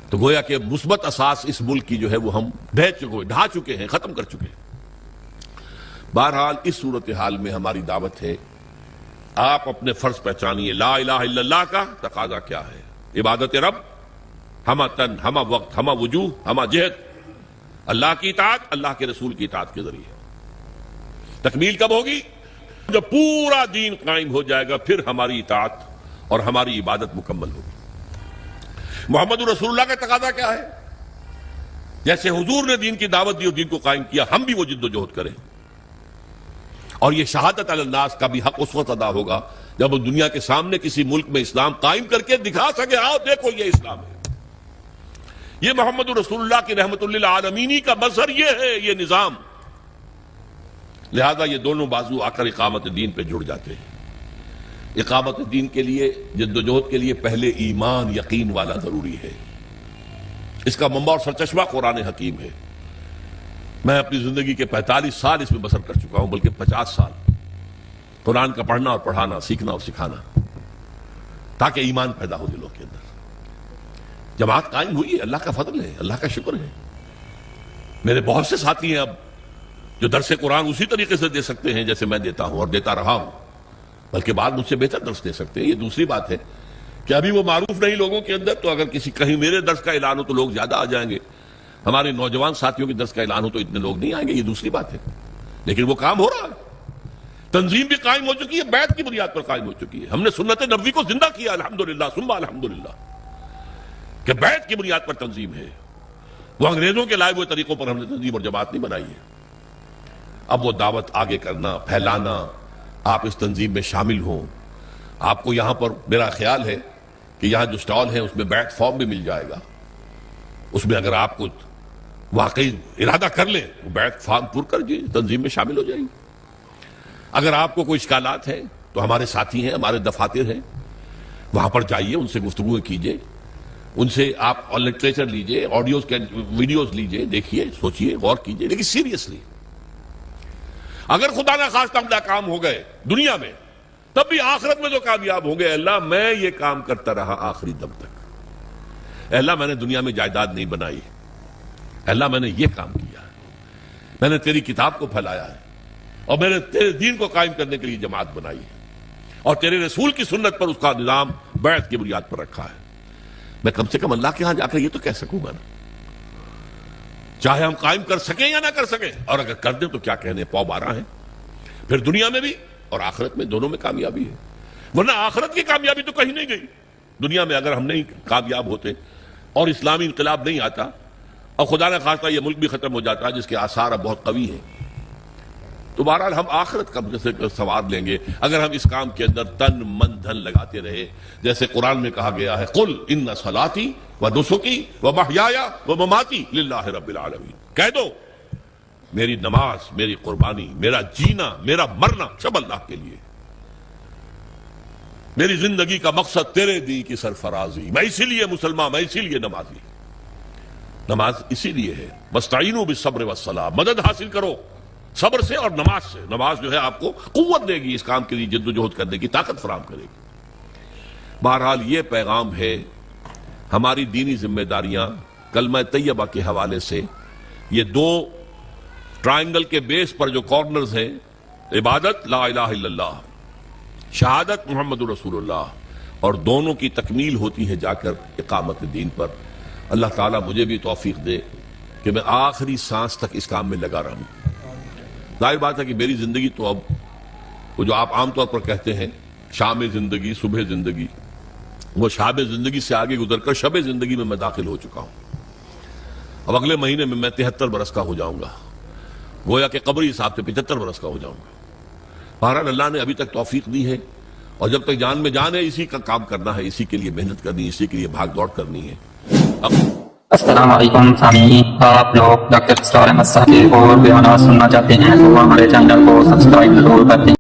تو گویا کہ مثبت اساس اس ملک کی جو ہے وہ ہم ڈھا چکے ہیں، ختم کر چکے ہیں۔ بہرحال اس صورتحال میں ہماری دعوت ہے، آپ اپنے فرض پہچانیے، لا الہ الا اللہ کا تقاضا کیا ہے، عبادت رب ہمہ تن، ہمہ وقت، ہمہ وجوہ، ہمہ جہت، اللہ کی اطاعت، اللہ کے رسول کی اطاعت کے ذریعے۔ تکمیل کب ہوگی؟ جب پورا دین قائم ہو جائے گا، پھر ہماری اطاعت اور ہماری عبادت مکمل ہوگی۔ محمد رسول اللہ کا تقاضا کیا ہے؟ جیسے حضور نے دین کی دعوت دی اور دین کو قائم کیا، ہم بھی وہ جد و جہد کریں، اور یہ شہادت علی الناس کا بھی حق اس وقت ادا ہوگا جب وہ دنیا کے سامنے کسی ملک میں اسلام قائم کر کے دکھا سکے، آؤ دیکھو یہ اسلام ہے، یہ محمد رسول اللہ کی رحمت للعالمینی کا مظہر یہ ہے، یہ نظام۔ لہذا یہ دونوں بازو آ کر اقامت دین پہ جڑ جاتے ہیں۔ اقامت دین کے لیے، جد و جہد کے لیے پہلے ایمان، یقین والا ضروری ہے۔ اس کا منبع اور سرچشمہ قرآن حکیم ہے۔ میں اپنی زندگی کے 45 سال اس میں بسر کر چکا ہوں، بلکہ 50 سال قرآن کا پڑھنا اور پڑھانا، سیکھنا اور سکھانا، تاکہ ایمان پیدا ہو دلوں کے اندر۔ جماعت قائم ہوئی ہے، اللہ کا فضل ہے، اللہ کا شکر ہے۔ میرے بہت سے ساتھی ہیں اب جو درس قرآن اسی طریقے سے دے سکتے ہیں جیسے میں دیتا ہوں اور دیتا رہا ہوں، بلکہ بعد مجھ سے بہتر درس دے سکتے ہیں۔ یہ دوسری بات ہے کہ ابھی وہ معروف نہیں لوگوں کے اندر، تو اگر کہیں میرے درس کا اعلان ہو تو لوگ زیادہ آ جائیں گے، ہمارے نوجوان ساتھیوں کے درس کا اعلان ہو تو اتنے لوگ نہیں آئیں گے، یہ دوسری بات ہے، لیکن وہ کام ہو رہا ہے۔ تنظیم بھی قائم ہو چکی ہے، بیعت کی بنیاد پر قائم ہو چکی ہے، ہم نے سنت نبوی کو زندہ کیا، الحمدللہ ثم الحمدللہ، کہ بیعت کی بنیاد پر تنظیم ہے۔ وہ انگریزوں کے لائے ہوئے طریقوں پر ہم نے تنظیم اور جماعت نہیں بنائی ہے۔ اب وہ دعوت آگے کرنا، پھیلانا، آپ اس تنظیم میں شامل ہوں۔ آپ کو یہاں پر میرا خیال ہے کہ یہاں جو سٹال ہے اس میں بیعت فارم بھی مل جائے گا، اس میں اگر آپ کو واقعی ارادہ کر لیں وہ بیعت فارم پر کر جائیں، تنظیم میں شامل ہو جائیں گے۔ اگر آپ کو کوئی اشکالات ہیں تو ہمارے ساتھی ہیں، ہمارے دفاتر ہیں، وہاں پر جائیے، ان سے گفتگو کیجیے، ان سے آپ لٹریچر لیجیے، آڈیوز کے ویڈیوز لیجیے، دیکھیے، سوچیے، غور کیجیے، لیکن سیریسلی۔ اگر خدا نہ خواستہ ہم ناکام ہو گئے دنیا میں، تب بھی آخرت میں جو کامیاب ہوں گے، اللہ میں یہ کام کرتا رہا آخری دم تک، اللہ میں نے دنیا میں جائیداد نہیں بنائی، اللہ میں نے یہ کام کیا، میں نے تیری کتاب کو پھیلایا ہے، اور میں نے تیرے دین کو قائم کرنے کے لیے جماعت بنائی ہے، اور تیرے رسول کی سنت پر اس کا نظام بیعت کی بنیاد پر رکھا ہے۔ میں کم سے کم اللہ کے ہاں جا کر یہ تو کہہ سکوں گا نا، چاہے ہم قائم کر سکیں یا نہ کر سکیں، اور اگر کر دیں تو کیا کہنے، پاؤ 12 ہیں. پھر دنیا میں بھی اور آخرت میں، دونوں میں کامیابی ہے. ورنہ آخرت کی کامیابی تو کہیں نہیں گئی. دنیا میں اگر ہم نہیں کامیاب ہوتے اور اسلامی انقلاب نہیں آتا اور خدا نہ خواستہ یہ ملک بھی ختم ہو جاتا جس کے آثار اب بہت قوی ہیں، تو بہرحال ہم آخرت کا سوار لیں گے اگر ہم اس کام کے اندر تن من دھن لگاتے رہے. جیسے قرآن میں کہا گیا ہے قل ان صلاتی و نسکی و محیایا و مماتی للہ رب العالمین، کہہ دو میری نماز، میری قربانی، میرا جینا، میرا مرنا سب اللہ کے لیے. میری زندگی کا مقصد تیرے دین کی سرفرازی، میں اسی لیے مسلمان، میں اسی لیے نمازی. نماز اسی لیے ہے واستعینوا بالصبر والصلاۃ، مدد حاصل کرو صبر سے اور نماز سے. نماز جو ہے آپ کو قوت دے گی اس کام کے لیے جد و جہد کرنے کی، طاقت فراہم کرے گی. بہرحال یہ پیغام ہے ہماری دینی ذمہ داریاں کلمہ طیبہ کے حوالے سے. یہ دو ٹرائنگل کے بیس پر جو کارنرز ہیں، عبادت لا الہ الا اللہ، شہادت محمد رسول اللہ، اور دونوں کی تکمیل ہوتی ہے جا کر اقامت دین پر. اللہ تعالیٰ مجھے بھی توفیق دے کہ میں آخری سانس تک اس کام میں لگا رہوں. ظاہر بات ہے کہ میری زندگی تو اب وہ جو آپ عام طور پر کہتے ہیں شام زندگی، صبح زندگی، وہ شام زندگی سے آگے گزر کر شب زندگی میں میں داخل ہو چکا ہوں. اب اگلے مہینے میں 73 برس کا ہو جاؤں گا، گویا کہ قبری حساب سے 75 برس کا ہو جاؤں گا. بہرحال اللہ نے ابھی تک توفیق دی ہے، اور جب تک جان میں جان ہے اسی کا کام کرنا ہے، اسی کے لیے محنت کرنی ہے، اسی کے لیے بھاگ دوڑ کرنی ہے. السلام علیکم سامعین، آپ لوگ ڈاکٹر اسرار احمد صاحب کے اور بیانات سننا چاہتے ہیں تو ہمارے چینل کو سبسکرائب ضرور کریں.